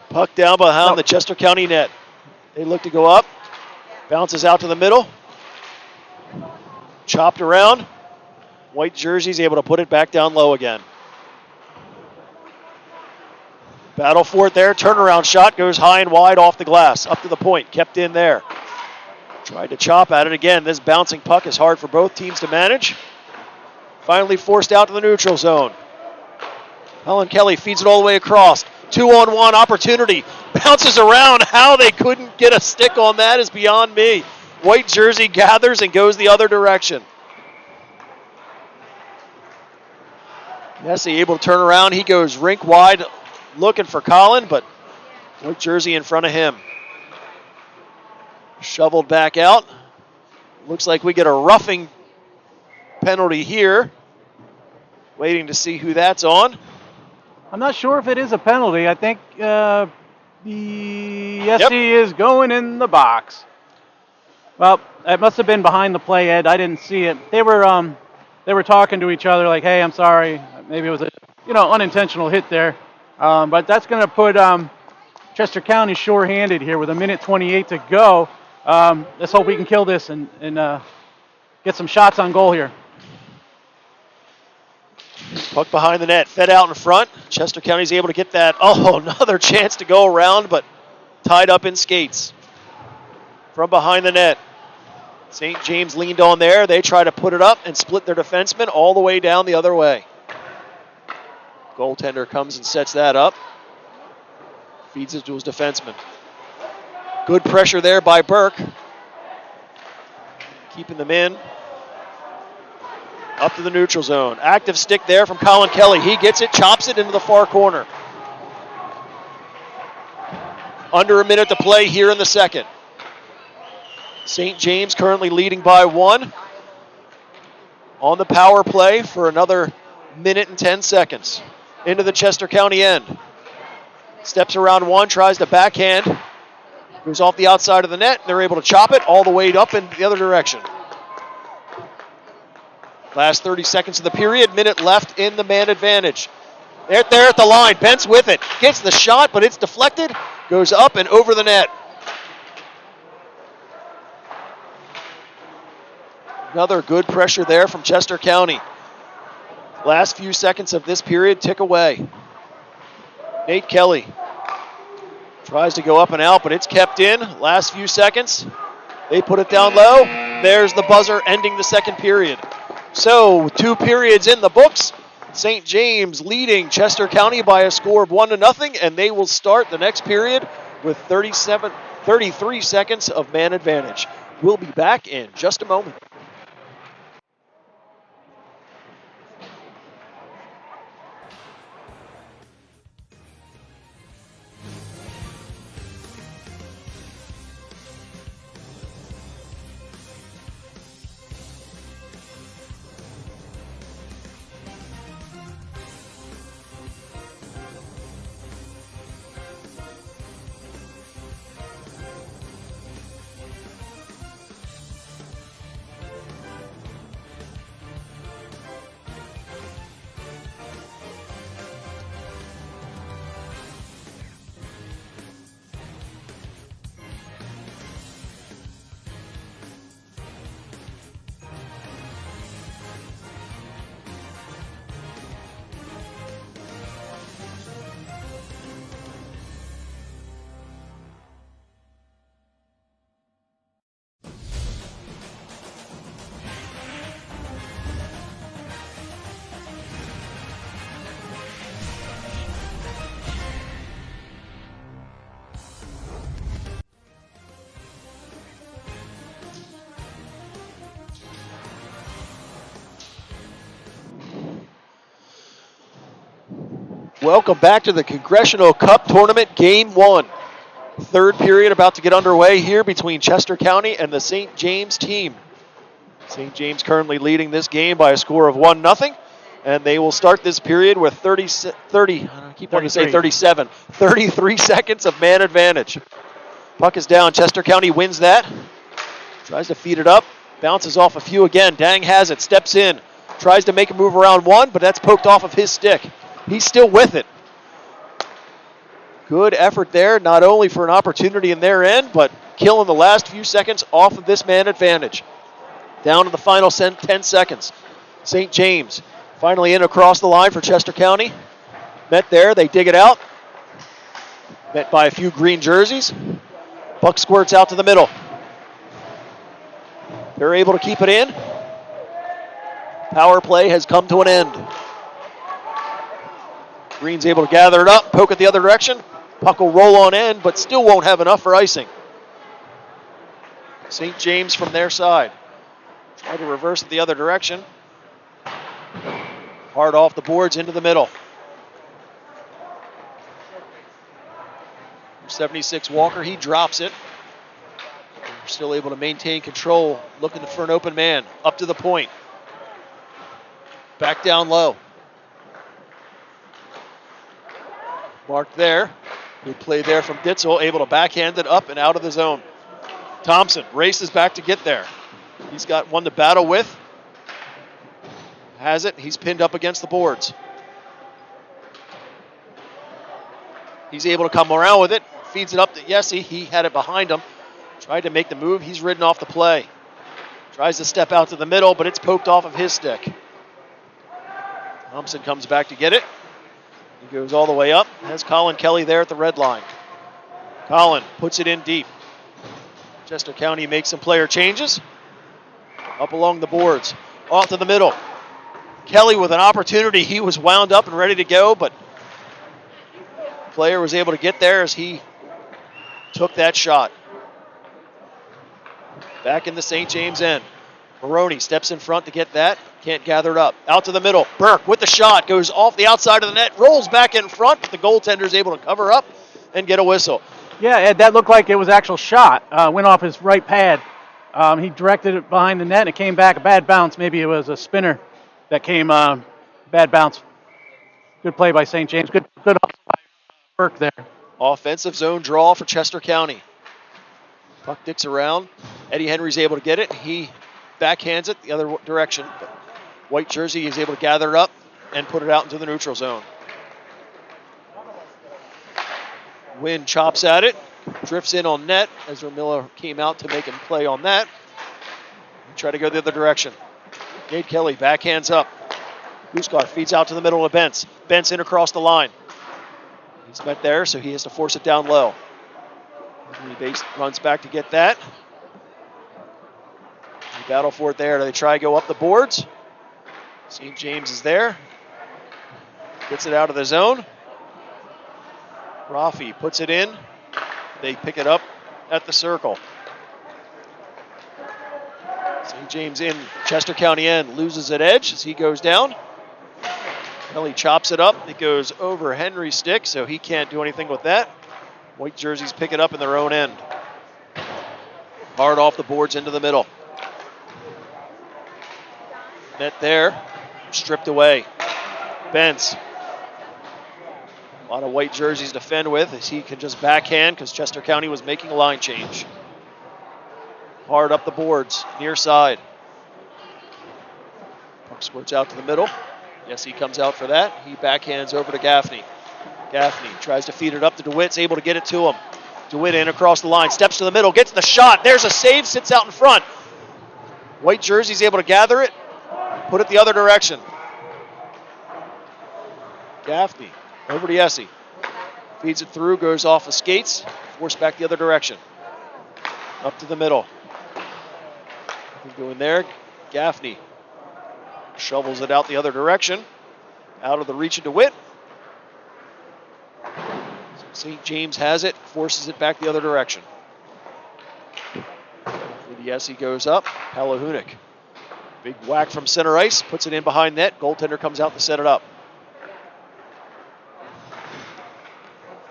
Puck down behind the Chester County net. They look to go up. Bounces out to the middle. Chopped around. White jersey's able to put it back down low again. Battle for it there. Turnaround shot goes high and wide off the glass. Up to the point. Kept in there. Tried to chop at it again. This bouncing puck is hard for both teams to manage. Finally forced out to the neutral zone. Helen Kelly feeds it all the way across. 2-on-1 opportunity. Bounces around. How they couldn't get a stick on that is beyond me. White jersey gathers and goes the other direction. Nessie able to turn around. He goes rink wide looking for Colin, but white jersey in front of him. Shoveled back out. Looks like we get a roughing penalty here. Waiting to see who that's on. I'm not sure if it is a penalty. I think he is going in the box. Well, it must have been behind the play, Ed. I didn't see it. They were they were talking to each other like, hey, I'm sorry. Maybe it was a, unintentional hit there. But that's going to put Chester County shorthanded here with 1:28 to go. Let's hope we can kill this and get some shots on goal here. Puck behind the net, fed out in front. Chester County's able to get that. Oh, another chance to go around, but tied up in skates. From behind the net. St. James leaned on there. They try to put it up and split their defenseman all the way down the other way. Goaltender comes and sets that up. Feeds it to his defenseman. Good pressure there by Burke. Keeping them in. Up to the neutral zone. Active stick there from Colin Kelly. He gets it, chops it into the far corner. Under a minute to play here in the second. St. James currently leading by 1. On the power play for another minute and 10 seconds. Into the Chester County end. Steps around 1, tries to backhand. Goes off the outside of the net. They're able to chop it all the way up in the other direction. Last 30 seconds of the period, minute left in the man advantage. They're there at the line, Bent's with it. Gets the shot, but it's deflected. Goes up and over the net. Another good pressure there from Chester County. Last few seconds of this period tick away. Nate Kelly tries to go up and out, but it's kept in. Last few seconds. They put it down low. There's the buzzer ending the second period. So 2 periods in the books. St. James leading Chester County by a score of 1-0, and they will start the next period with 33 seconds of man advantage. We'll be back in just a moment. Welcome back to the Congressional Cup Tournament, Game 1. Third period about to get underway here between Chester County and the St. James team. St. James currently leading this game by a score of 1-0, and they will start this period with 33 seconds of man advantage. Puck is down. Chester County wins that. Tries to feed it up. Bounces off a few again. Dang has it. Steps in. Tries to make a move around 1, but that's poked off of his stick. He's still with it. Good effort there, not only for an opportunity in their end, but killing the last few seconds off of this man advantage. Down to the final 10 seconds. St. James finally in across the line for Chester County. Met there, they dig it out. Met by a few green jerseys. Puck squirts out to the middle. They're able to keep it in. Power play has come to an end. Green's able to gather it up, poke it the other direction. Puck will roll on end, but still won't have enough for icing. St. James from their side. Try to reverse it the other direction. Hard off the boards into the middle. 76 Walker, he drops it. They're still able to maintain control, looking for an open man. Up to the point. Back down low. Marked there. Good play there from Ditzel, able to backhand it up and out of the zone. Thompson races back to get there. He's got one to battle with. has it. He's pinned up against the boards. He's able to come around with it. Feeds it up to Yessi. He had it behind him. Tried to make the move. He's ridden off the play. Tries to step out to the middle, but it's poked off of his stick. Thompson comes back to get it. He goes all the way up. Has Colin Kelly there at the red line. Colin puts it in deep. Chester County makes some player changes. Up along the boards. Off to the middle. Kelly with an opportunity. He was wound up and ready to go, but the player was able to get there as he took that shot. Back in the St. James end. Maroney steps in front to get that. Can't gather it up. Out to the middle. Burke with the shot. Goes off the outside of the net. Rolls back in front. But the goaltender is able to cover up and get a whistle. Yeah, Ed, that looked like it was actual shot. Went off his right pad. He directed it behind the net and it came back a bad bounce. Maybe it was a spinner that came bad bounce. Good play by St. James. Good by Burke there. Offensive zone draw for Chester County. Puck dicks around. Eddie Henry's able to get it. He backhands it the other direction. But white jersey is able to gather it up and put it out into the neutral zone. Wynn chops at it. Drifts in on net. Ezra Miller came out to make him play on that. Try to go the other direction. Nate Kelly backhands up. Huskar feeds out to the middle of Bentz. Bentz in across the line. He's met there, so he has to force it down low. Base runs back to get that. They battle for it there. They try to go up the boards. St. James is there. Gets it out of the zone. Rafi puts it in. They pick it up at the circle. St. James in Chester County end. Loses at edge as he goes down. Kelly chops it up. It goes over Henry's stick, so he can't do anything with that. White jerseys pick it up in their own end. Hard off the boards into the middle. Net there. Stripped away. Bentz. A lot of white jerseys to fend with as he can just backhand because Chester County was making a line change. Hard up the boards. Near side. Puck squirts out to the middle. Yes, he comes out for that. He backhands over to Gaffney. Gaffney tries to feed it up to DeWitt's, able to get it to him. DeWitt in across the line, steps to the middle, gets the shot. There's a save, sits out in front. White jersey's able to gather it, put it the other direction. Gaffney over to Yessi. Feeds it through, goes off the skates, forced back the other direction. Up to the middle. Going there, Gaffney shovels it out the other direction. Out of the reach of DeWitt. St. James has it, forces it back the other direction. Yessi goes up, Palahunik. Big whack from center ice, puts it in behind net. Goaltender comes out to set it up.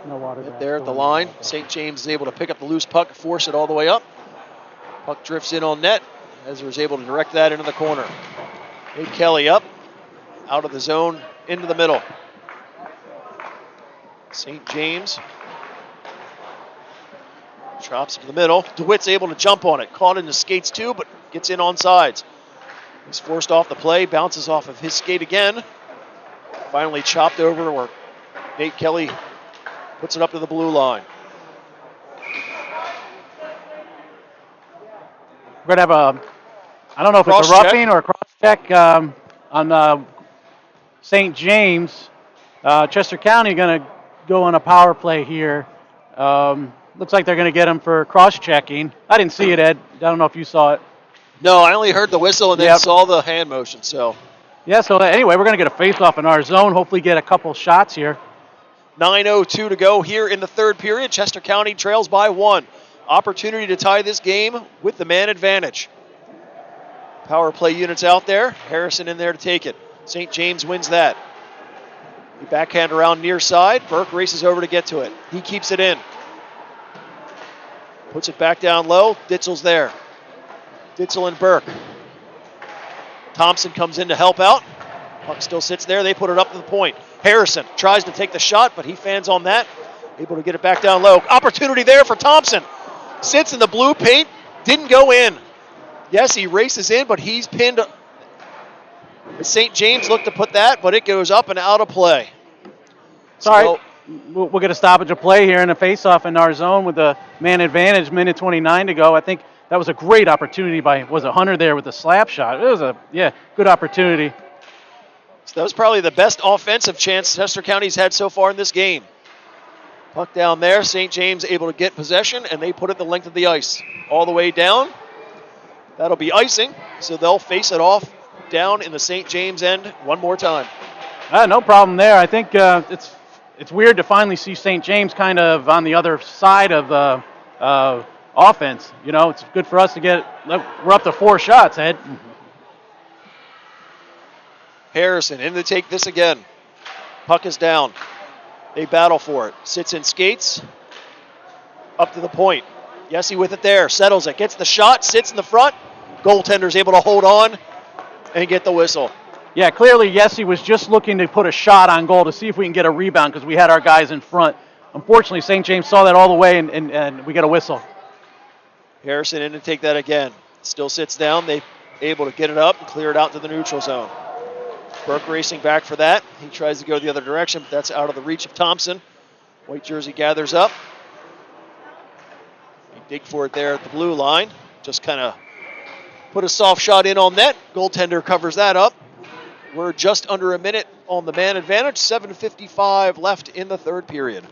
No water there at the line. St. James is able to pick up the loose puck, force it all the way up. Puck drifts in on net. Ezra is able to direct that into the corner. Nate Kelly up, out of the zone, into the middle. St. James chops to the middle. DeWitt's able to jump on it. Caught in the skates too, but gets in on sides. He's forced off the play, bounces off of his skate again. Finally chopped over where Nate Kelly puts it up to the blue line. We're going to have I don't know if it's a roughing or a cross check on St. James. Chester County going to go on a power play here. Looks like they're going to get him for cross-checking. I didn't see it, Ed. I don't know if you saw it. No, I only heard the whistle and then saw the hand motion. So yeah, so anyway, we're going to get a face-off in our zone, hopefully get a couple shots here. 9:02 to go here in the third period. Chester County trails by 1. Opportunity to tie this game with the man advantage. Power play units out there. Harrison in there to take it. St. James wins that. The backhand around near side. Burke races over to get to it. He keeps it in. Puts it back down low. Ditzel's there. Ditzel and Burke. Thompson comes in to help out. Puck still sits there. They put it up to the point. Harrison tries to take the shot, but he fans on that. Able to get it back down low. Opportunity there for Thompson. Sits in the blue paint. Didn't go in. Yes, he races in, but he's pinned. St. James looked to put that, but it goes up and out of play. Sorry. So, We'll get a stoppage of play here in a face-off in our zone with the man advantage, minute 29 to go. I think that was a great opportunity by, was it Hunter there with the slap shot? It was a, good opportunity. So that was probably the best offensive chance Chester County's had so far in this game. Puck down there, St. James able to get possession, and they put it the length of the ice. All the way down. That'll be icing, so they'll face it off down in the St. James end one more time. No problem there. I think it's weird to finally see St. James kind of on the other side of the offense. You know, it's good for us to get, we're up to 4 shots, Ed. Harrison in to take this again. Puck is down. They battle for it. Sits in skates. Up to the point. Yessie with it there. Settles it. Gets the shot. Sits in the front. Goaltender's able to hold on and get the whistle. Yeah, clearly Yessie was just looking to put a shot on goal to see if we can get a rebound because we had our guys in front. Unfortunately, St. James saw that all the way, and we get a whistle. Harrison in to take that again. Still sits down. They able to get it up and clear it out to the neutral zone. Burke racing back for that. He tries to go the other direction, but that's out of the reach of Thompson. White jersey gathers up. They dig for it there at the blue line. Just kind of put a soft shot in on net. Goaltender covers that up. We're just under a minute on the man advantage. 7:55 left in the third period.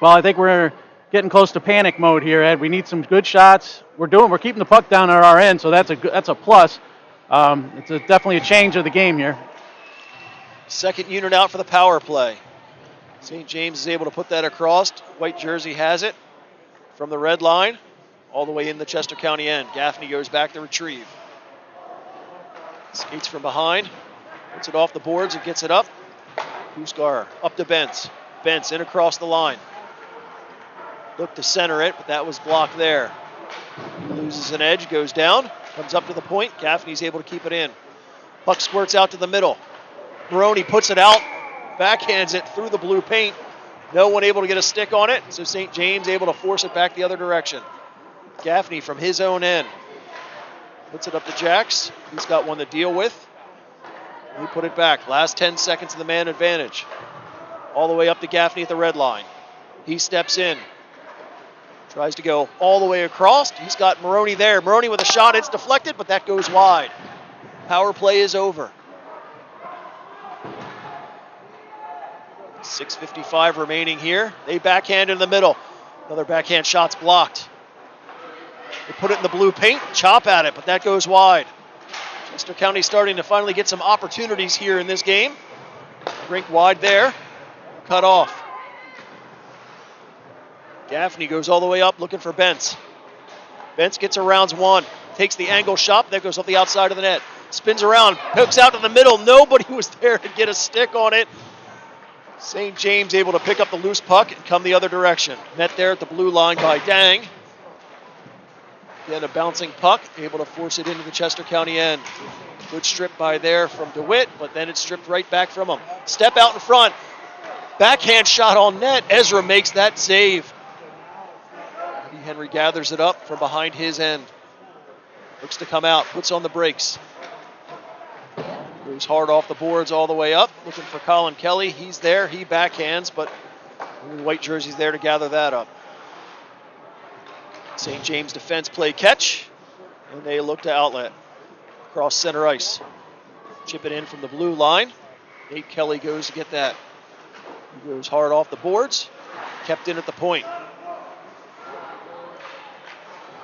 Well, I think we're getting close to panic mode here, Ed. We need some good shots. We're keeping the puck down at our end, so that's a plus. It's definitely a change of the game here. Second unit out for the power play. St. James is able to put that across. White jersey has it from the red line all the way in the Chester County end. Gaffney goes back to retrieve. Skates from behind. Puts it off the boards and gets it up. Huskar up to Bentz. Bentz in across the line. Looked to center it, but that was blocked there. He loses an edge, goes down. Comes up to the point. Gaffney's able to keep it in. Puck squirts out to the middle. Maroney puts it out. Backhands it through the blue paint. No one able to get a stick on it, so St. James able to force it back the other direction. Gaffney from his own end. Puts it up to Jax. He's got one to deal with. He put it back. Last 10 seconds of the man advantage. All the way up to Gaffney at the red line. He steps in. Tries to go all the way across. He's got Maroney there. Maroney with a shot. It's deflected, but that goes wide. Power play is over. 6:55 remaining here. They backhand in the middle. Another backhand shot's blocked. They put it in the blue paint, chop at it, but that goes wide. Chester County starting to finally get some opportunities here in this game. Rink wide there. Cut off. Gaffney goes all the way up looking for Bentz. Bentz gets around one. Takes the angle shot. That goes off the outside of the net. Spins around. Pokes out to the middle. Nobody was there to get a stick on it. St. James able to pick up the loose puck and come the other direction. Met there at the blue line by Dang. Again, a bouncing puck. Able to force it into the Chester County end. Good strip by there from DeWitt, but then it's stripped right back from him. Step out in front. Backhand shot on net. Ezra makes that save. Eddie Henry gathers it up from behind his end. Looks to come out. Puts on the brakes. Goes hard off the boards all the way up. Looking for Colin Kelly. He's there. He backhands, but the white jersey's there to gather that up. St. James defense play catch, and they look to outlet. Across center ice. Chip it in from the blue line. Nate Kelly goes to get that. He goes hard off the boards. Kept in at the point.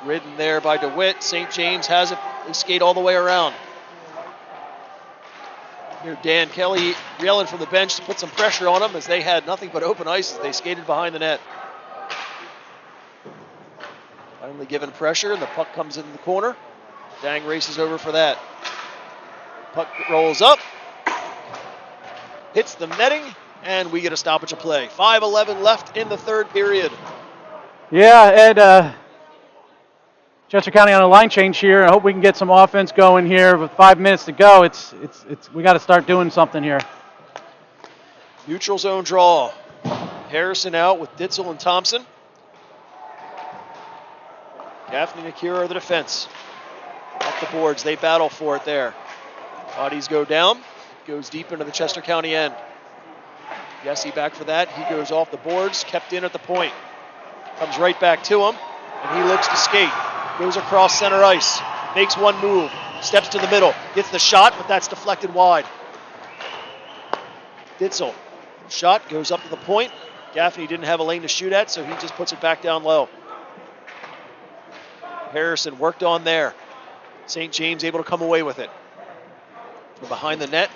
Ridden there by DeWitt. St. James has it. They skate all the way around. Here Dan Kelly yelling from the bench to put some pressure on them as they had nothing but open ice as they skated behind the net. Finally given pressure, and the puck comes in the corner. Dang races over for that. Puck rolls up. Hits the netting, and we get a stoppage of play. 5:11 left in the third period. Yeah, Ed, Chester County on a line change here. I hope we can get some offense going here with 5 minutes to go. We got to start doing something here. Neutral zone draw. Harrison out with Ditzel and Thompson. Gaffney and Akira are the defense. Off the boards, they battle for it there. Bodies go down. Goes deep into the Chester County end. Yessie back for that. He goes off the boards, kept in at the point. Comes right back to him, and he looks to skate. Goes across center ice. Makes one move. Steps to the middle. Gets the shot, but that's deflected wide. Ditzel. Shot goes up to the point. Gaffney didn't have a lane to shoot at, so he just puts it back down low. Harrison worked on there. St. James able to come away with it. From behind the net.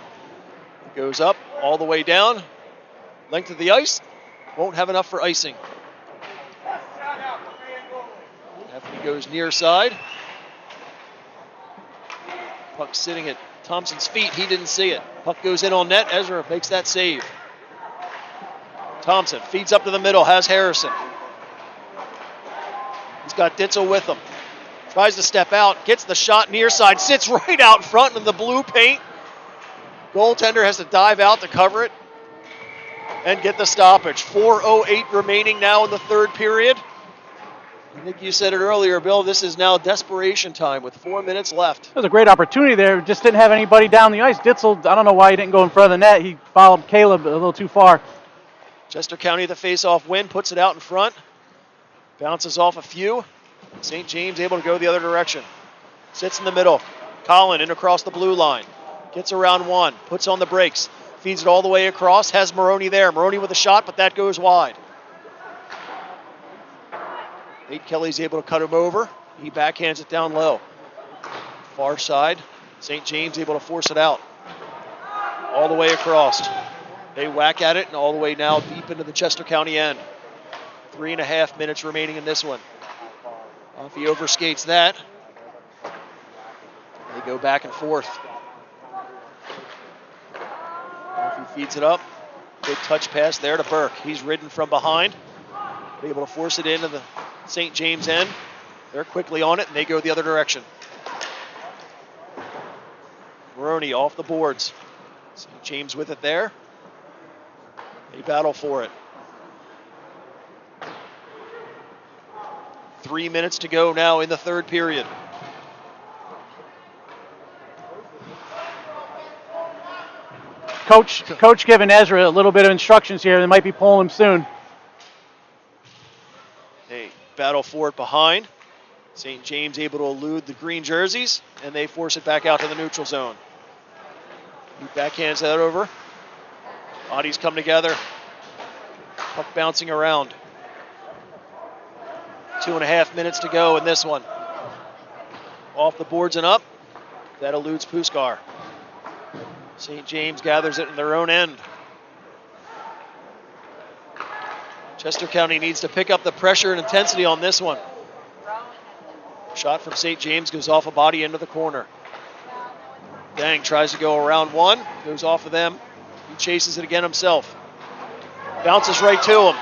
It goes up all the way down. Length of the ice. Won't have enough for icing. Gaffney goes near side. Puck sitting at Thompson's feet. He didn't see it. Puck goes in on net. Ezra makes that save. Thompson feeds up to the middle. Has Harrison. He's got Ditzel with him. Tries to step out. Gets the shot near side. Sits right out front in the blue paint. Goaltender has to dive out to cover it and get the stoppage. 4:08 remaining now in the third period. I think you said it earlier, Bill. This is now desperation time with 4 minutes left. It was a great opportunity there. Just didn't have anybody down the ice. Ditzel, I don't know why he didn't go in front of the net. He followed Caleb a little too far. Chester County, the face-off win, puts it out in front. Bounces off a few. St. James able to go the other direction. Sits in the middle. Collin in across the blue line. Gets around one. Puts on the brakes. Feeds it all the way across. Has Maroney there. Maroney with a shot, but that goes wide. Nate Kelly's able to cut him over. He backhands it down low. Far side. St. James able to force it out. All the way across. They whack at it and all the way now deep into the Chester County end. 3.5 minutes remaining in this one. If he overskates that, they go back and forth. If he feeds it up, big touch pass there to Burke. He's ridden from behind, able to force it into the St. James end. They're quickly on it and they go the other direction. Maroney off the boards. St. James with it there. They battle for it. 3 minutes to go now in the third period. Coach giving Ezra a little bit of instructions here. They might be pulling him soon. They battle for it behind. St. James able to elude the green jerseys, and they force it back out to the neutral zone. He backhands that over. Bodies come together. Puck bouncing around. 2.5 minutes to go in this one. Off the boards and up. That eludes Puskar. St. James gathers it in their own end. Chester County needs to pick up the pressure and intensity on this one. Shot from St. James goes off a body into the corner. Dang tries to go around one. Goes off of them. He chases it again himself. Bounces right to him.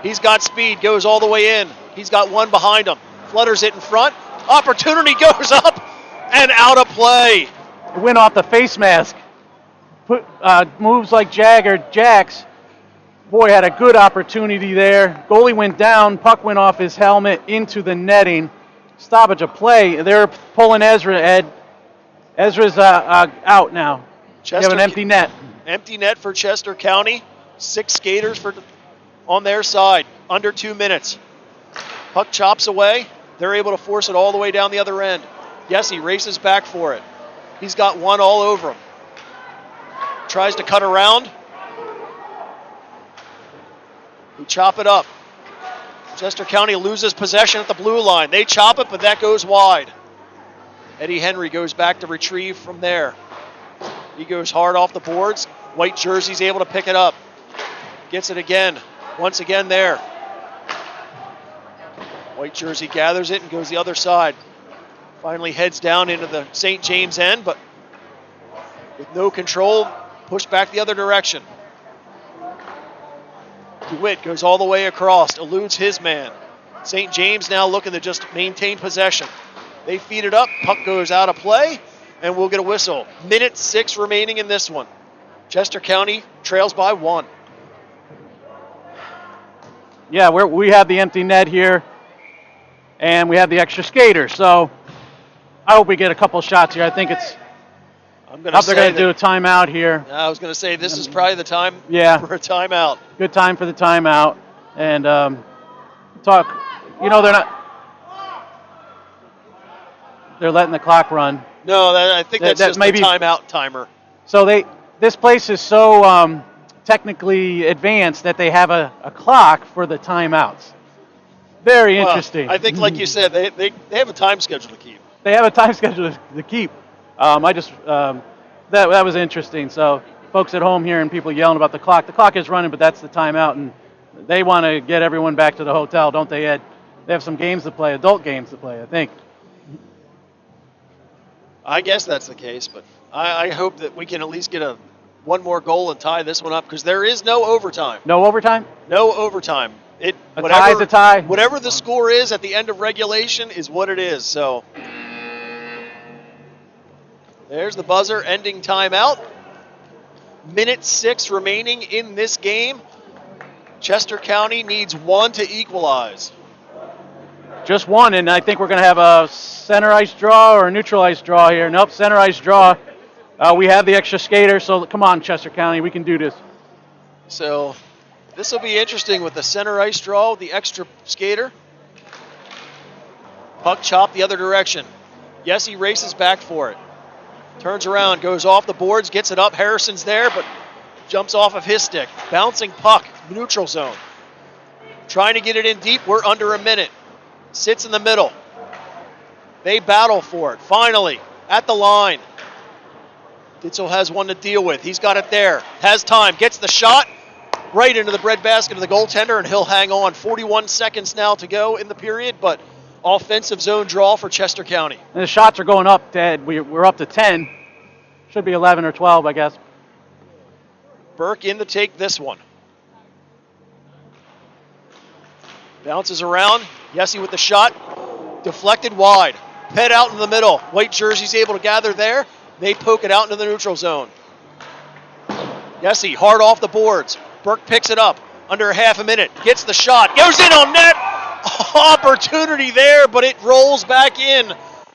He's got speed. Goes all the way in. He's got one behind him. Flutters it in front. Opportunity goes up and out of play. It went off the face mask. Moves like Jax. Boy, had a good opportunity there. Goalie went down. Puck went off his helmet into the netting. Stoppage of play. They're pulling Ezra, Ed. Ezra's out now. You have an empty net. Empty net for Chester County. 6 skaters on their side. Under 2 minutes. Puck chops away. They're able to force it all the way down the other end. Yes, he races back for it. He's got one all over him. Tries to cut around. They chop it up. Chester County loses possession at the blue line. They chop it, but that goes wide. Eddie Henry goes back to retrieve from there. He goes hard off the boards. White jersey's able to pick it up. Gets it again. Once again there. White jersey gathers it and goes the other side. Finally heads down into the St. James end, but with no control, pushed back the other direction. DeWitt goes all the way across, eludes his man. St. James now looking to just maintain possession. They feed it up, puck goes out of play, and we'll get a whistle. 1:06 remaining in this one. Chester County trails by 1. Yeah, we have the empty net here, and we have the extra skater. So I hope we get a couple shots here. I think it's I'm going Hope to they're say going to do a timeout here. I was going to say this is probably the time for a timeout. Good time for the timeout. And talk, they're letting the clock run. No, I think that's just a timeout timer. So this place is so technically advanced that they have a clock for the timeouts. Very interesting. I think, like you said, they have a time schedule to keep. They have a time schedule to keep. That was interesting. So folks at home hearing people yelling about the clock is running, but that's the timeout, and they want to get everyone back to the hotel, don't they, Ed? They have some games to play, adult games to play, I think. I guess that's the case, but I hope that we can at least get one more goal and tie this one up, because there is no overtime. No overtime? No overtime. Tie is a tie. Whatever the score is at the end of regulation is what it is. So there's the buzzer ending timeout. Minute 6 remaining in this game. Chester County needs 1 to equalize. Just 1, and I think we're going to have a center ice draw or a neutral ice draw here. Nope, center ice draw. We have the extra skater, so come on, Chester County, we can do this. So this will be interesting with the center ice draw, the extra skater. Puck chopped the other direction. Yessie races back for it. Turns around, goes off the boards, gets it up. Harrison's there, but jumps off of his stick. Bouncing puck, neutral zone. Trying to get it in deep, we're under a minute. Sits in the middle. They battle for it. Finally, at the line. Ditzel has one to deal with. He's got it there. Has time. Gets the shot right into the breadbasket of the goaltender, and he'll hang on. 41 seconds now to go in the period, but offensive zone draw for Chester County. And the shots are going up, Ted. We're up to 10. Should be 11 or 12, I guess. Burke in to take this one. Bounces around. Yessie with the shot. Deflected wide. Ped out in the middle. White jersey's able to gather there. They poke it out into the neutral zone. Yessie hard off the boards. Burke picks it up. Under half a minute. Gets the shot. Goes in on net. Opportunity there, but it rolls back in.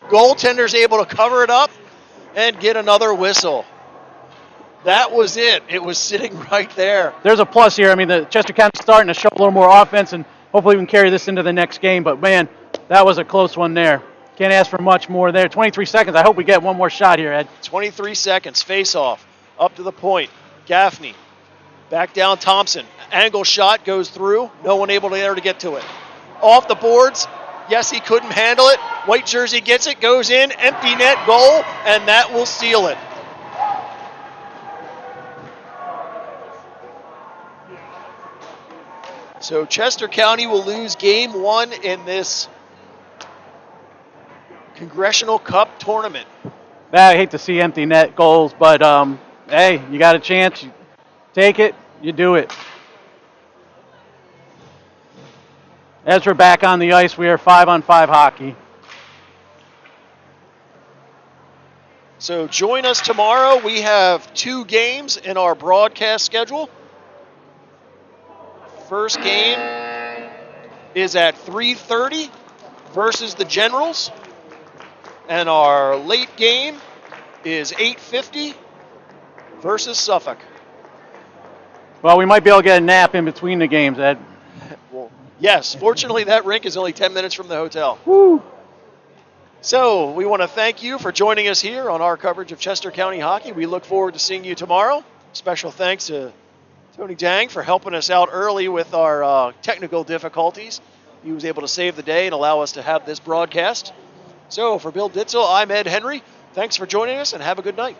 Goaltender's able to cover it up and get another whistle. That was it. It was sitting right there. There's a plus here. I mean, the Chester County's starting to show a little more offense, and hopefully we can carry this into the next game. But, man, that was a close one there. Can't ask for much more there. 23 seconds. I hope we get one more shot here, Ed. 23 seconds. Face-off. Up to the point. Gaffney. Back down Thompson. Angle shot goes through. No one able there to get to it. Off the boards. Yes, he couldn't handle it. White jersey gets it. Goes in. Empty net goal. And that will seal it. So Chester County will lose game 1 in this Congressional Cup tournament. I hate to see empty net goals, but hey, you got a chance, you take it, you do it. As we're back on the ice, we are 5-on-5 hockey. So join us tomorrow. We have 2 games in our broadcast schedule. First game is at 3:30 versus the Generals. And our late game is 8:50 versus Suffolk. Well, we might be able to get a nap in between the games, Ed. Well, yes, fortunately that rink is only 10 minutes from the hotel. Woo! So we want to thank you for joining us here on our coverage of Chester County hockey. We look forward to seeing you tomorrow. Special thanks to Tony Dang for helping us out early with our technical difficulties. He was able to save the day and allow us to have this broadcast. So for Bill Ditzel, I'm Ed Henry. Thanks for joining us and have a good night.